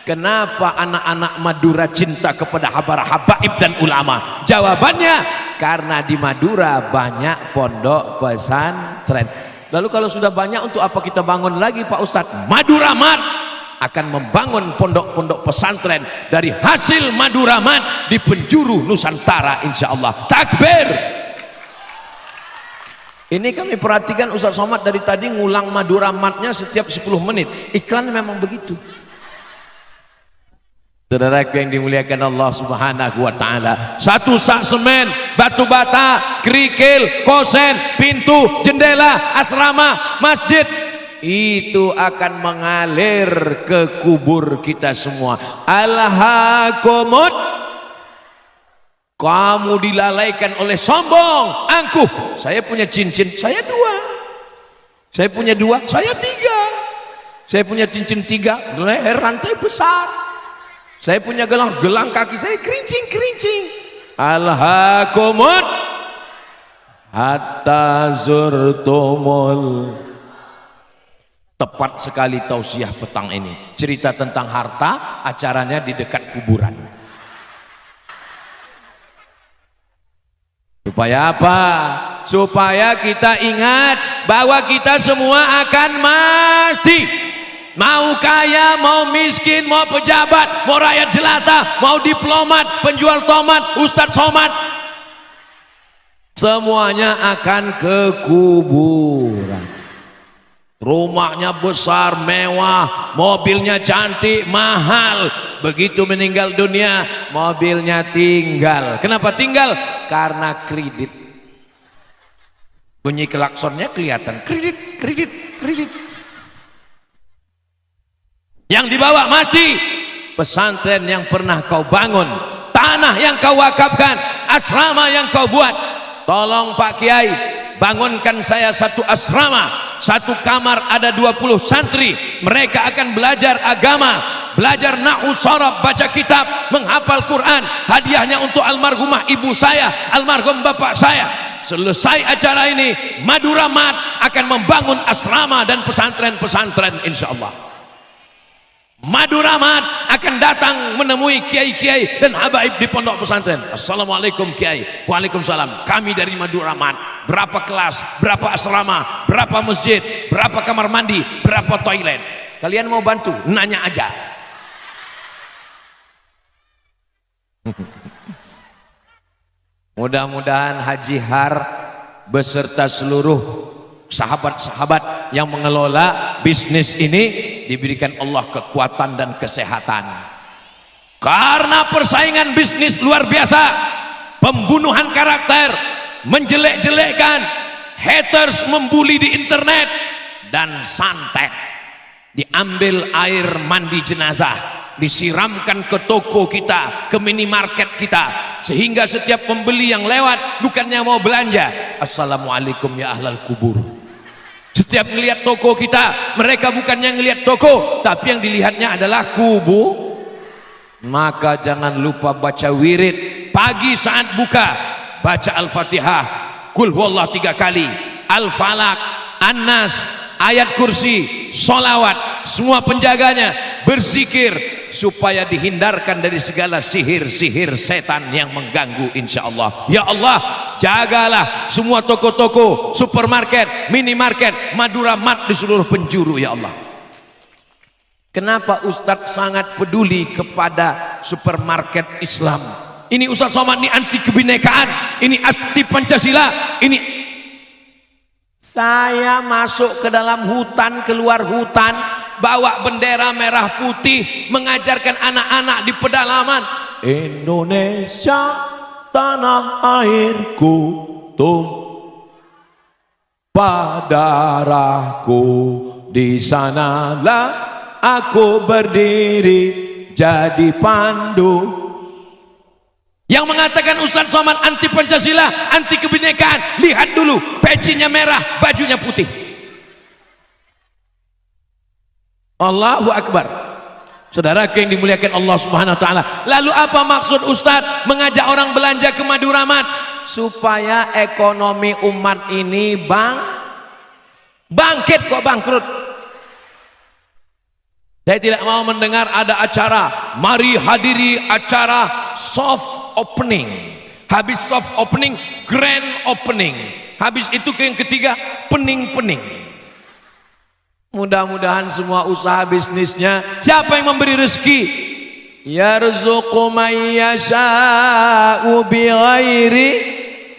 Kenapa anak-anak Madura cinta kepada habaib dan ulama? Jawabannya, karena di Madura banyak pondok pesantren. Lalu kalau sudah banyak, untuk apa kita bangun lagi Pak Ustadz? Madura Mat akan membangun pondok-pondok pesantren dari hasil Madura Mat di penjuru Nusantara, insya Allah. Takbir. Ini kami perhatikan Ustadz Somad dari tadi ngulang Madura Matnya setiap 10 menit. Iklan memang begitu. Saudaraku yang dimuliakan Allah Subhanahu wa taala, satu sak semen, batu bata, kerikil, kosen, pintu, jendela, asrama, masjid, itu akan mengalir ke kubur kita semua. Alhaakumut, kamu dilalaikan oleh sombong, angkuh. Saya punya cincin, saya 2. Saya punya 2, saya 3. Saya punya cincin 3, leher rantai besar. Saya punya gelang kaki saya kerincing. Alhaakumut hatta zurtumul. Tepat sekali tausiah petang ini. Cerita tentang harta, acaranya di dekat kuburan. Supaya apa? Supaya kita ingat bahwa kita semua akan mati. Mau kaya, mau miskin, mau pejabat, mau rakyat jelata, mau diplomat, penjual tomat, Ustadz Somad, semuanya akan ke kuburan. Rumahnya besar, mewah, mobilnya cantik, mahal. Begitu meninggal dunia, mobilnya tinggal. Kenapa tinggal? Karena kredit. Bunyi klaksonnya kelihatan, kredit. Yang dibawa mati, pesantren yang pernah kau bangun, tanah yang kau wakafkan, asrama yang kau buat. Tolong Pak Kiai, bangunkan saya satu asrama, satu kamar ada 20 santri. Mereka akan belajar agama, belajar nahwu sharaf, baca kitab, menghafal Quran. Hadiahnya untuk almarhumah ibu saya, almarhum bapak saya. Selesai acara ini, Madura Mat akan membangun asrama dan pesantren-pesantren, insya Allah. Madura Mat akan datang menemui kiai-kiai dan habaib di pondok pesantren. Assalamualaikum Kiai. Waalaikumsalam. Kami dari Madura Mat. Berapa kelas, berapa asrama, berapa masjid, berapa kamar mandi, berapa toilet. Kalian mau bantu? Nanya aja. Mudah-mudahan Haji Har beserta seluruh sahabat-sahabat yang mengelola bisnis ini diberikan Allah kekuatan dan kesehatan. Karena persaingan bisnis luar biasa, pembunuhan karakter, menjelek-jelekkan, haters membuli di internet, dan santet. Diambil air mandi jenazah, disiramkan ke toko kita, ke minimarket kita, sehingga setiap pembeli yang lewat bukannya mau belanja, assalamualaikum ya ahlal kubur. Setiap melihat toko kita, mereka bukannya ngelihat toko, tapi yang dilihatnya adalah kubu. Maka jangan lupa baca wirid pagi saat buka, baca Al-Fatihah, Qul huwallah 3 kali, Al-Falaq, An-Nas, ayat kursi, solawat, semua penjaganya berzikir supaya dihindarkan dari segala sihir-sihir setan yang mengganggu insyaallah. Ya Allah, jagalah semua toko-toko, supermarket, minimarket, Madura Mart di seluruh penjuru ya Allah. Kenapa Ustadz sangat peduli kepada supermarket Islam? Ini Ustadz Somad ini anti kebinekaan, ini anti Pancasila, ini. Saya masuk ke dalam hutan, keluar hutan, bawa bendera merah putih, mengajarkan anak-anak di pedalaman. Indonesia tanah airku, tumpah darahku, di sanalah aku berdiri jadi pandu. Yang mengatakan Ustadz Somad anti Pancasila, anti kebinekaan, lihat dulu pecinya merah, bajunya putih. Allahu Akbar. Saudaraku yang dimuliakan Allah Subhanahu wa taala. Lalu apa maksud Ustadz mengajak orang belanja ke Madura Mart? Supaya ekonomi umat ini bangkit kok bangkrut. Saya tidak mau mendengar ada acara, mari hadiri acara soft opening. Habis soft opening, grand opening. Habis itu ke yang ketiga, pening-pening. Mudah-mudahan semua usaha bisnisnya, siapa yang memberi rezeki? Yarzuqu may yasha'u bighairi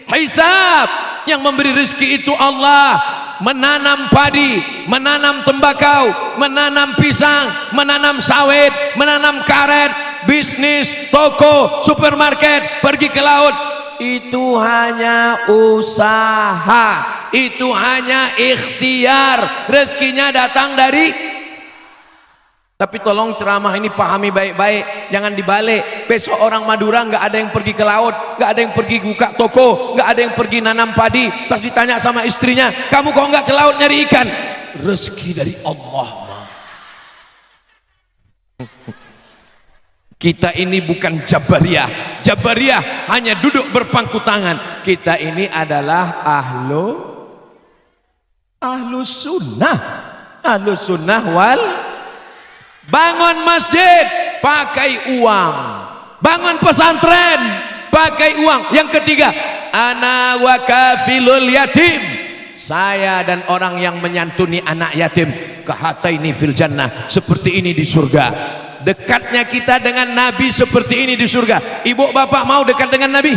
hisab. Yang memberi rezeki itu Allah. Menanam padi, menanam tembakau, menanam pisang, menanam sawit, menanam karet, bisnis, toko, supermarket, pergi ke laut, itu hanya usaha, itu hanya ikhtiar, rezekinya datang dari. Tapi tolong ceramah ini pahami baik-baik, jangan dibalik. Besok orang Madura nggak ada yang pergi ke laut, nggak ada yang pergi buka toko, nggak ada yang pergi nanam padi. Pas ditanya sama istrinya, kamu kok nggak ke laut nyari ikan? Rezeki dari Allah. Kita ini bukan Jabariyah. Jabariyah hanya duduk berpangku tangan. Kita ini adalah ahlus sunnah wal. Bangun masjid pakai uang, bangun pesantren pakai uang. Yang ketiga, ana wa kafilul yatim, saya dan orang yang menyantuni anak yatim, kahataini fil jannah, seperti ini di surga. Dekatnya kita dengan Nabi seperti ini di surga. Ibu bapak mau dekat dengan Nabi?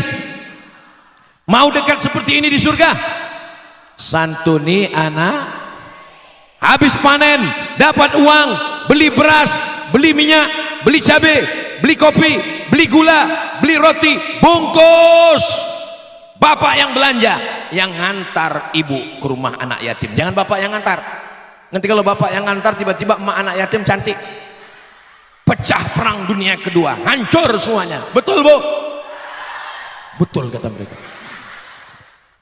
Mau dekat seperti ini di surga? Santuni anak, habis panen dapat uang, beli beras, beli minyak, beli cabai, beli kopi, beli gula, beli roti, bungkus. Bapak yang belanja, yang ngantar ibu ke rumah anak yatim. Jangan bapak yang ngantar. Nanti kalau bapak yang ngantar tiba-tiba emak anak yatim cantik, pecah perang dunia kedua, hancur semuanya. Betul bu? Betul kata mereka.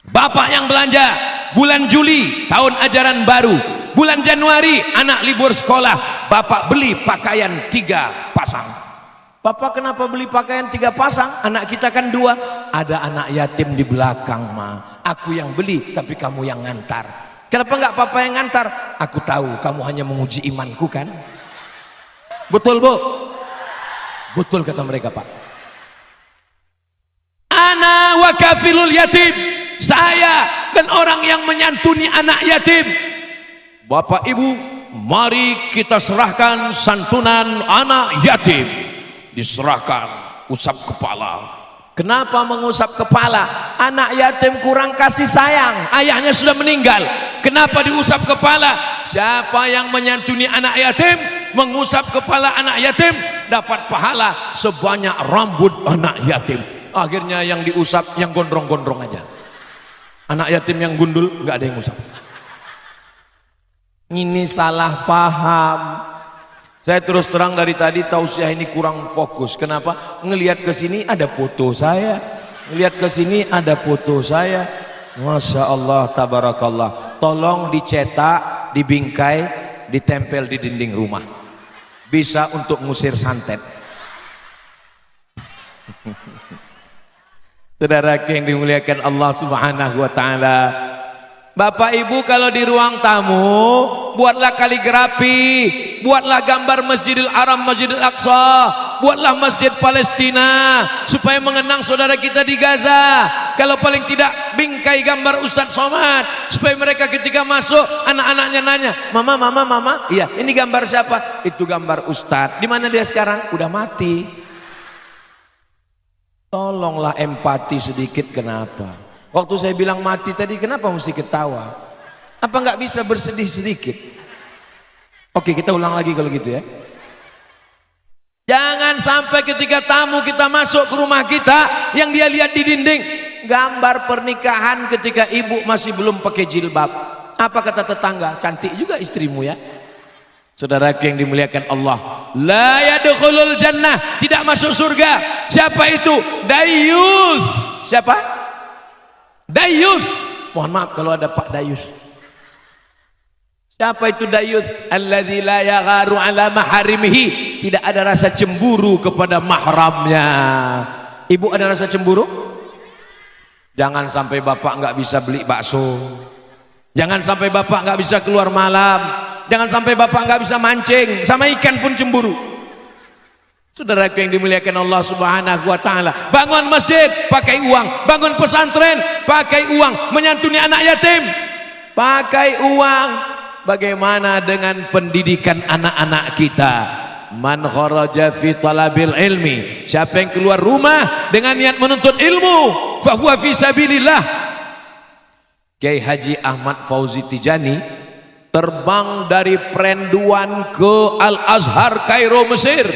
Bapak yang belanja bulan Juli tahun ajaran baru, bulan Januari anak libur sekolah, bapak beli pakaian 3 pasang. Bapak kenapa beli pakaian 3 pasang? Anak kita kan 2. Ada anak yatim di belakang ma. Aku yang beli tapi kamu yang ngantar. Kenapa enggak papa yang ngantar? Aku tahu kamu hanya menguji imanku kan. Betul bu? Betul kata mereka pak. Ana wa kafilul yatim, saya dan orang yang menyantuni anak yatim. Bapak ibu, mari kita serahkan santunan anak yatim. Diserahkan, usap kepala. Kenapa mengusap kepala? Anak yatim kurang kasih sayang, ayahnya sudah meninggal. Kenapa diusap kepala? Siapa yang menyantuni anak yatim, mengusap kepala anak yatim, dapat pahala sebanyak rambut anak yatim. Akhirnya yang diusap yang gondrong-gondrong aja. Anak yatim yang gundul nggak ada yang usap. Ini salah paham. Saya terus terang dari tadi tausiah ini kurang fokus. Kenapa? Ngelihat ke sini ada foto saya, ngelihat ke sini ada foto saya. Masya Allah, tabarakallah. Tolong dicetak, dibingkai, ditempel di dinding rumah. Bisa untuk ngusir santet. Saudara yang dimuliakan Allah Subhanahu wa taala. Bapak Ibu kalau di ruang tamu buatlah kaligrafi, buatlah gambar Masjidil Haram, Masjidil Aqsa, buatlah Masjid Palestina supaya mengenang saudara kita di Gaza. Kalau paling tidak bingkai gambar Ustadz Somad supaya mereka ketika masuk anak-anaknya nanya, mama, mama, mama, iya ini gambar siapa? Itu gambar Ustadz. Di mana dia sekarang? Udah mati. Tolonglah empati sedikit. Kenapa? Waktu saya bilang mati tadi, kenapa mesti ketawa? Apa nggak bisa bersedih sedikit? Oke, kita ulang lagi kalau gitu ya. Jangan sampai ketika tamu kita masuk ke rumah kita, yang dia lihat di dinding gambar pernikahan ketika ibu masih belum pakai jilbab. Apa kata tetangga? Cantik juga istrimu ya. Saudaraku yang dimuliakan Allah, la yadkhulul jannah, tidak masuk surga. Siapa itu? Dayus. Siapa? Dayus. Mohon maaf kalau ada Pak Dayus. Siapa itu Dayus? Alladzi la yagharu ala maharimihi, tidak ada rasa cemburu kepada mahramnya. Ibu ada rasa cemburu? Jangan sampai bapak nggak bisa beli bakso. Jangan sampai bapak nggak bisa keluar malam. Jangan sampai bapak nggak bisa mancing, sama ikan pun cemburu. Saudaraku yang dimuliakan Allah Subhanahu wa taala, bangun masjid pakai uang, bangun pesantren pakai uang, menyantuni anak yatim pakai uang. Bagaimana dengan pendidikan anak-anak kita? Man kharaja fi talabil ilmi, siapa yang keluar rumah dengan niat menuntut ilmu, fa huwa fi sabilillah. Kiai Haji Ahmad Fauzi Tijani terbang dari Perenduan ke Al-Azhar Kairo Mesir,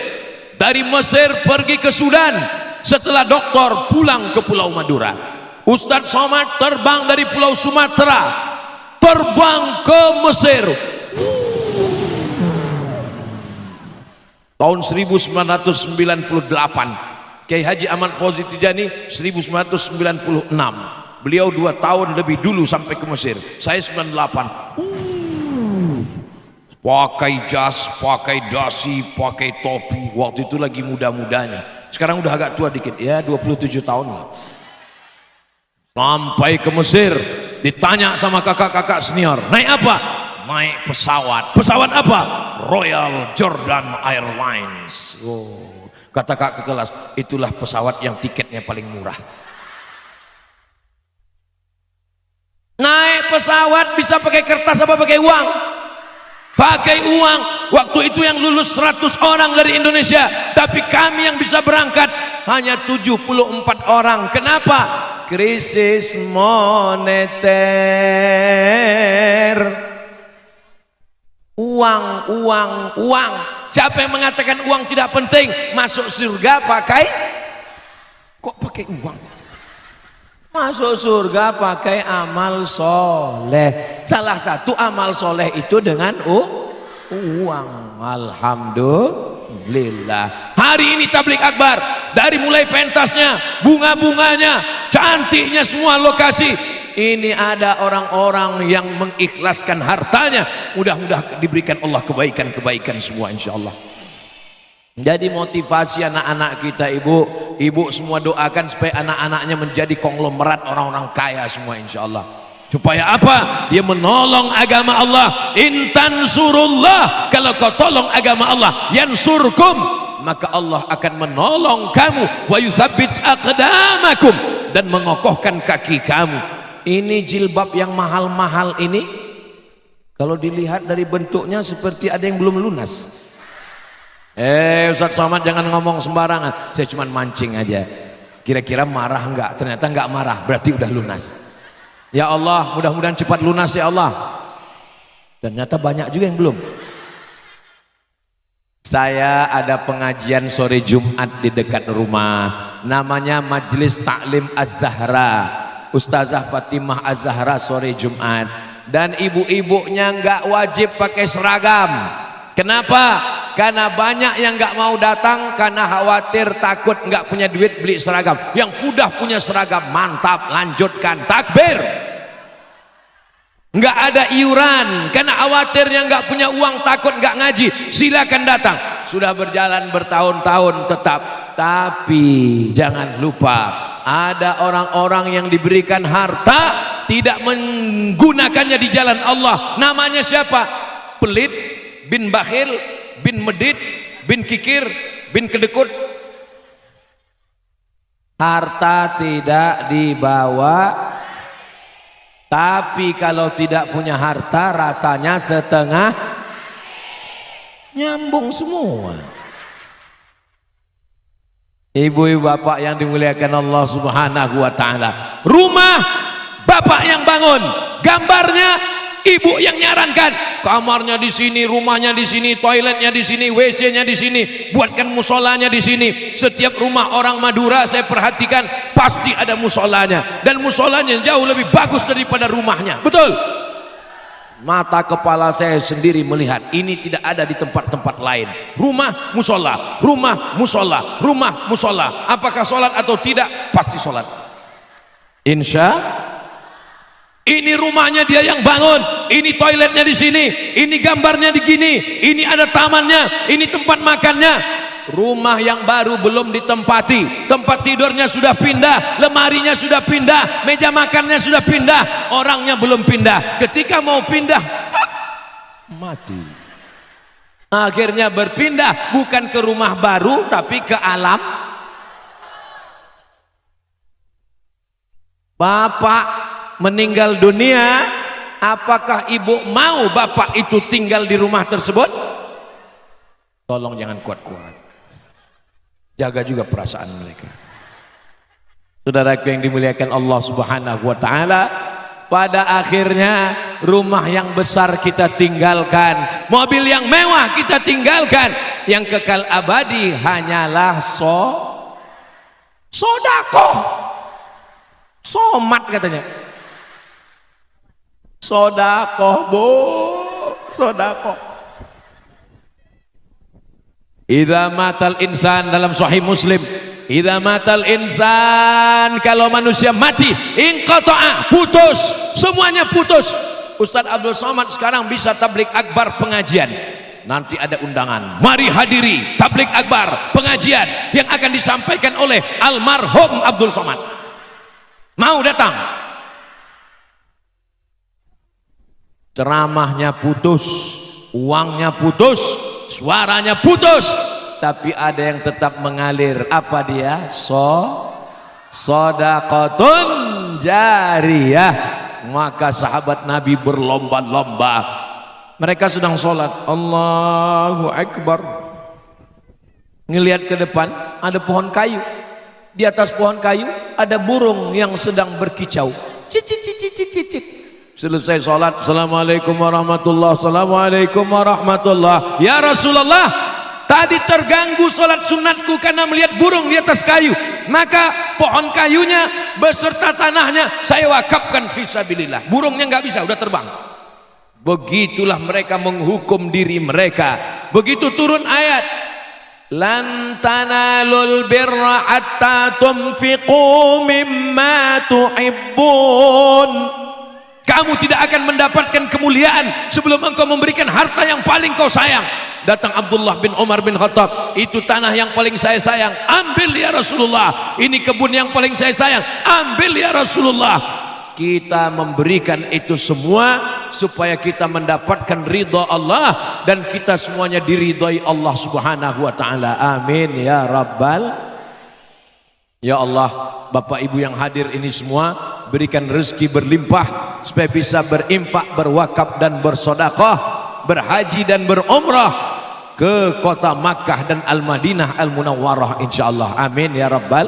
dari Mesir pergi ke Sudan, setelah doktor pulang ke Pulau Madura. Ustadz Somad terbang dari Pulau Sumatera terbang ke Mesir tahun 1998. Kiai Haji Ahmad Fauzi Tijani 1996. Beliau 2 tahun lebih dulu sampai ke Mesir. Saya 98. Pakai jas, pakai dasi, pakai topi. Waktu itu lagi muda-mudanya. Sekarang udah agak tua dikit ya, 27 tahun lah. Sampai ke Mesir, ditanya sama kakak-kakak senior, naik apa? Naik pesawat. Pesawat apa? Royal Jordan Airlines. Oh, kata kakak kelas, itulah pesawat yang tiketnya paling murah. Naik pesawat bisa pakai kertas apa pakai uang? Pakai uang. Waktu itu yang lulus 100 orang dari Indonesia, tapi kami yang bisa berangkat hanya 74 orang. Kenapa? Krisis moneter. Uang, uang, uang. Siapa yang mengatakan uang tidak penting? Masuk surga pakai, kok pakai uang? Masuk surga pakai amal soleh. Salah satu amal soleh itu dengan uang. Alhamdulillah. Hari ini tablik akbar, dari mulai pentasnya, bunga-bunganya, cantiknya semua lokasi. Ini ada orang-orang yang mengikhlaskan hartanya. Mudah-mudahan diberikan Allah kebaikan-kebaikan semua insyaallah. Jadi motivasi anak-anak kita, ibu semua doakan supaya anak-anaknya menjadi konglomerat orang-orang kaya semua insyaallah. Supaya apa? Dia menolong agama Allah. Intan surullah, kalau kau tolong agama Allah, yansurkum, maka Allah akan menolong kamu. Wa yuthabbit aqdamakum, dan mengokohkan kaki kamu. Ini jilbab yang mahal-mahal ini, kalau dilihat dari bentuknya seperti ada yang belum lunas. Ustadz Somad jangan ngomong sembarangan. Saya cuma mancing aja. Kira-kira marah enggak? Ternyata enggak marah, berarti udah lunas. Ya Allah, mudah-mudahan cepat lunas ya Allah. Ternyata banyak juga yang belum. Saya ada pengajian sore Jumat di dekat rumah, namanya Majelis Taklim Az-Zahra. Ustazah Fatimah Az-Zahra sore Jumat. Dan ibu-ibunya enggak wajib pakai seragam. Kenapa? Karena banyak yang nggak mau datang karena khawatir takut nggak punya duit beli seragam. Yang udah punya seragam mantap, lanjutkan takbir. Nggak ada iuran karena khawatirnya nggak punya uang, takut nggak ngaji, silakan datang. Sudah berjalan bertahun-tahun tetap. Tapi jangan lupa ada orang-orang yang diberikan harta tidak menggunakannya di jalan Allah. Namanya siapa? Pelit, bin bakhil, bin medit, bin kikir, bin kedekut. Harta tidak dibawa, tapi kalau tidak punya harta rasanya setengah, nyambung semua. Ibu-ibu bapak yang dimuliakan Allah Subhanahu wa ta'ala, rumah bapak yang bangun, gambarnya ibu yang nyarankan, kamarnya di sini, rumahnya di sini, toiletnya di sini, WC-nya di sini, buatkan musolanya di sini. Setiap rumah orang Madura saya perhatikan pasti ada musolanya, dan musolanya jauh lebih bagus daripada rumahnya. Betul? Mata kepala saya sendiri melihat ini tidak ada di tempat-tempat lain. Rumah musola, rumah musola, rumah musola. Apakah sholat atau tidak? Pasti sholat. Insya. Ini rumahnya dia yang bangun, ini toiletnya di sini, ini gambarnya di gini, ini ada tamannya, ini tempat makannya. Rumah yang baru belum ditempati, tempat tidurnya sudah pindah, lemarinya sudah pindah, meja makannya sudah pindah, orangnya belum pindah. Ketika mau pindah, mati. Akhirnya berpindah bukan ke rumah baru tapi ke alam. Bapak meninggal dunia, apakah ibu mau bapak itu tinggal di rumah tersebut? Tolong jangan kuat-kuat, jaga juga perasaan mereka. Saudaraku yang dimuliakan Allah Subhanahu wa ta'ala, pada akhirnya rumah yang besar kita tinggalkan, mobil yang mewah kita tinggalkan, yang kekal abadi hanyalah sodakoh, somat katanya. Sodakoh bu, sodakoh. Idza matal insan, dalam Sahih Muslim, idza matal insan, kalau manusia mati, inqata'a, putus, semuanya putus. Ustadz Abdul Somad sekarang bisa tablik akbar pengajian. Nanti ada undangan, mari hadiri tablik akbar pengajian yang akan disampaikan oleh almarhum Abdul Somad. Mau datang? Ceramahnya putus, uangnya putus, suaranya putus, tapi ada yang tetap mengalir. Apa dia? Sodaqotun jariyah. Maka sahabat Nabi berlomba-lomba, mereka sedang sholat, Allahu Akbar, ngelihat ke depan ada pohon kayu, di atas pohon kayu ada burung yang sedang berkicau, cicit cicit cicit cicit. Selesai sholat, Assalamualaikum warahmatullahi, Assalamualaikum warahmatullahi. Ya Rasulullah, tadi terganggu sholat sunatku karena melihat burung di atas kayu, maka pohon kayunya beserta tanahnya saya wakafkan fisabilillah. Burungnya nggak bisa, udah terbang. Begitulah mereka menghukum diri mereka. Begitu turun ayat, lan tanalul birra hatta tunfiqu mimma tuhibbun. Kamu tidak akan mendapatkan kemuliaan sebelum engkau memberikan harta yang paling kau sayang. Datang Abdullah bin Umar bin Khattab, itu tanah yang paling saya sayang, ambil ya Rasulullah. Ini kebun yang paling saya sayang, ambil ya Rasulullah. Kita memberikan itu semua supaya kita mendapatkan ridha Allah dan kita semuanya diridhai Allah Subhanahu wa ta'ala. Amin ya Rabbal. Ya Allah, Bapak Ibu yang hadir ini semua, berikan rezeki berlimpah supaya bisa berinfak, berwakaf dan bersedekah, berhaji dan berumrah ke kota Makkah dan Al-Madinah Al-Munawwarah insyaallah. Amin ya Rabbal.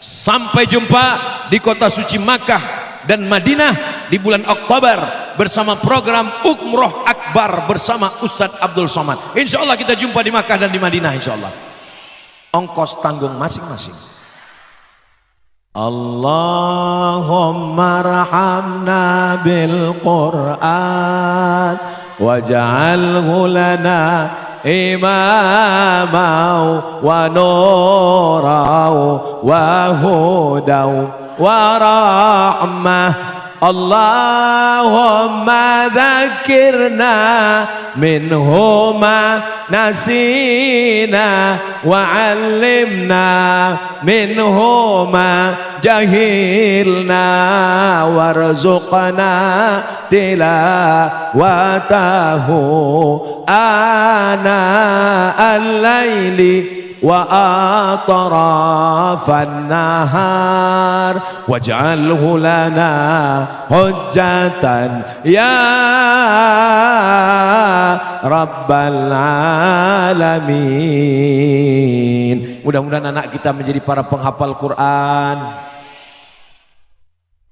Sampai jumpa di kota suci Makkah dan Madinah di bulan Oktober bersama program Umroh Akbar bersama Ustadz Abdul Somad. Insyaallah kita jumpa di Makkah dan di Madinah insyaallah. Ongkos tanggung masing-masing. Allahumma rahamna bil Qur'an waj'alhu lana imamau wa nurau wa hudau wa rahmah Allahumma dzakirna minhuma nasina wa 'allimna minhuma jahilna warzuqna tilawatahu ana al-laili wa atrafan nahar waj'alhu lana hujjatan ya rabbal alamin. Mudah-mudahan anak kita menjadi para penghafal Quran,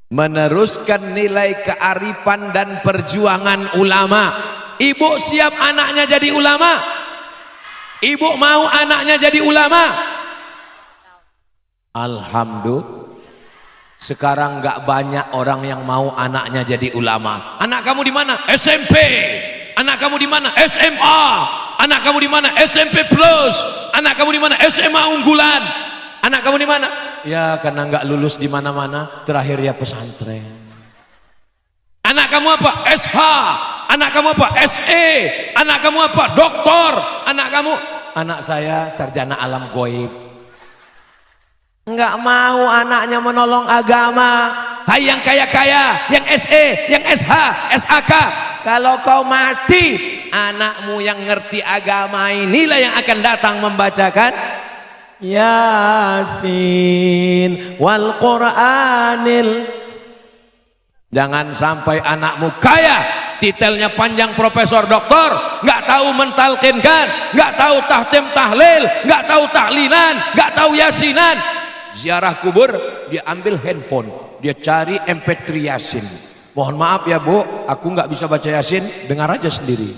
meneruskan nilai kearifan dan perjuangan ulama. Ibu siap anaknya jadi ulama? Ibu mau anaknya jadi ulama? Alhamdulillah. Sekarang nggak banyak orang yang mau anaknya jadi ulama. Anak kamu di mana? SMP. Anak kamu di mana? SMA. Anak kamu di mana? SMP Plus. Anak kamu di mana? SMA unggulan. Anak kamu di mana? Ya karena nggak lulus di mana-mana, terakhir ya pesantren. Anak kamu apa? SH. Anak kamu apa? SE. Anak kamu apa? Doktor. Anak kamu? Anak saya sarjana alam goib. Enggak mau anaknya menolong agama. Hai yang kaya-kaya, yang SE, yang SH, SAK. Kalau kau mati, anakmu yang ngerti agama inilah yang akan datang membacakan Yasin wal Qur'anil. Jangan sampai anakmu kaya, titelnya panjang profesor doktor, nggak tahu mentalkinkan, nggak tahu tahtim tahlil, nggak tahu tahlilan, nggak tahu yasinan. Ziarah kubur, dia ambil handphone, dia cari MP3 Yasin. Mohon maaf ya Bu, aku nggak bisa baca Yasin, dengar aja sendiri.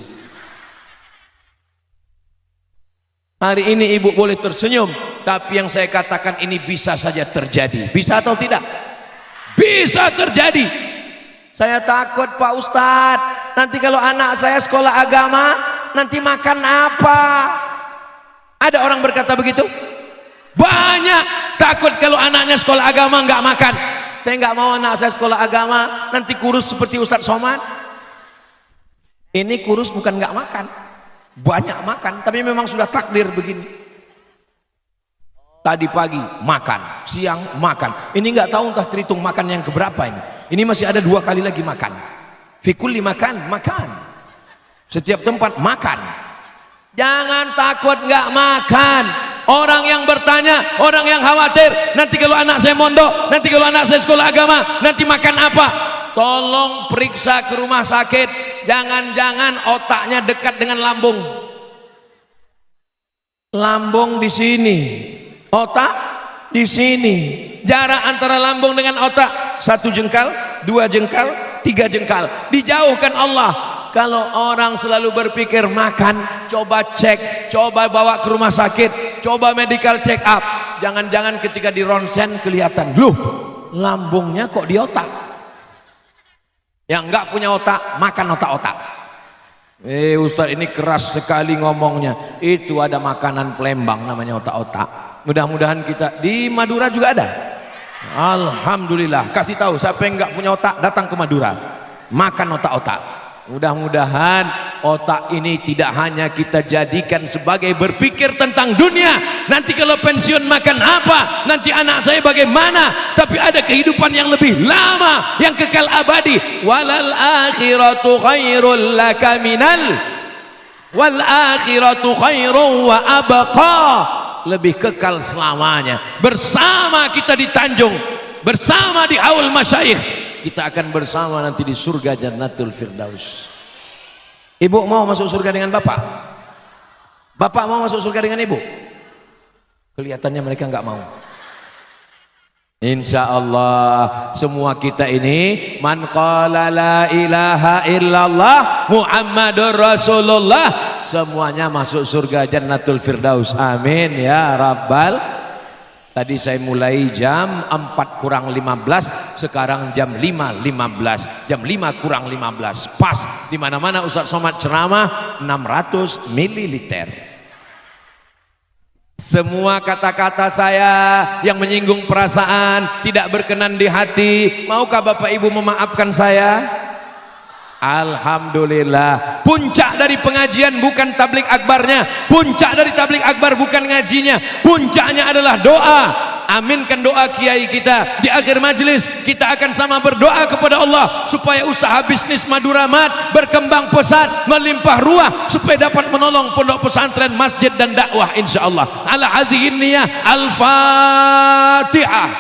Hari ini ibu boleh tersenyum, tapi yang saya katakan ini bisa saja terjadi. Bisa atau tidak? Bisa terjadi. Saya takut Pak Ustadz, nanti kalau anak saya sekolah agama, nanti makan apa? Ada orang berkata begitu? Banyak. Takut kalau anaknya sekolah agama nggak makan. Saya nggak mau anak saya sekolah agama nanti kurus seperti Ustadz Somad. Ini kurus bukan nggak makan, banyak makan, tapi memang sudah takdir begini. Tadi pagi makan, siang makan. Ini nggak tahu entah terhitung makan yang keberapa ini. Ini masih ada 2 kali lagi makan. Fikuli makan, makan. Setiap tempat makan. Jangan takut nggak makan. Orang yang bertanya, orang yang khawatir, nanti kalau anak saya mondok, nanti kalau anak saya sekolah agama, nanti makan apa? Tolong periksa ke rumah sakit. Jangan-jangan otaknya dekat dengan lambung. Lambung di sini, otak di sini. Jarak antara lambung dengan otak 1 jengkal, 2 jengkal, 3 jengkal. Dijauhkan Allah. Kalau orang selalu berpikir makan, coba cek, coba bawa ke rumah sakit, coba medical check up. Jangan-jangan ketika di ronsen kelihatan, loh, lambungnya kok di otak. Yang enggak punya otak, makan otak-otak. Ustadz ini keras sekali ngomongnya. Itu ada makanan Palembang namanya otak-otak. Mudah-mudahan kita di Madura juga ada. Alhamdulillah. Kasih tahu siapa yang enggak punya otak datang ke Madura, makan otak-otak. Mudah-mudahan otak ini tidak hanya kita jadikan sebagai berpikir tentang dunia, nanti kalau pensiun makan apa, nanti anak saya bagaimana, tapi ada kehidupan yang lebih lama, yang kekal abadi. Walal akhiratu khairul laka minal wal akhiratu khairun wa abqa. Lebih kekal selamanya. Bersama kita di Tanjung, bersama di Haul Masyayikh, kita akan bersama nanti di surga Jannatul Firdaus. Ibu mau masuk surga dengan bapak? Bapak mau masuk surga dengan ibu? Kelihatannya mereka nggak mau. Insya Allah semua kita ini man qala la ilaha illallah Muhammadur Rasulullah, semuanya masuk surga Jannatul Firdaus. Amin ya Rabbal. Tadi saya mulai jam 4 kurang 15, sekarang jam 5.15, jam 5 kurang 15, pas. Dimana-mana Ustadz Somad ceramah 600 ml. Semua kata-kata saya yang menyinggung perasaan, tidak berkenan di hati, maukah Bapak Ibu memaafkan saya? Alhamdulillah. Puncak dari pengajian bukan tablik akbarnya, puncak dari tablik akbar bukan ngajinya, puncaknya adalah doa. Aminkan doa kiai kita. Di akhir majelis kita akan sama berdoa kepada Allah supaya usaha bisnis Madura Mat berkembang pesat, melimpah ruah, supaya dapat menolong pondok pesantren, masjid dan dakwah insyaallah. Ala hazihin niyah. Al-Fatihah.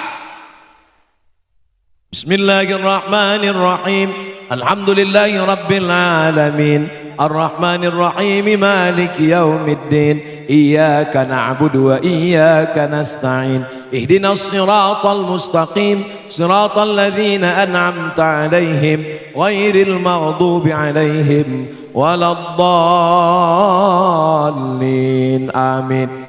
Bismillahirrahmanirrahim. Alhamdulillahi rabbil alamin. Ar-Rahmanir Rahim. Maliki yaumiddin. Iyyaka na'budu wa iyyaka nasta'in. Ihdinas siratal mustaqim. Siratal ladzina an'amta 'alaihim ghairil maghdubi 'alaihim waladdallin. Amin.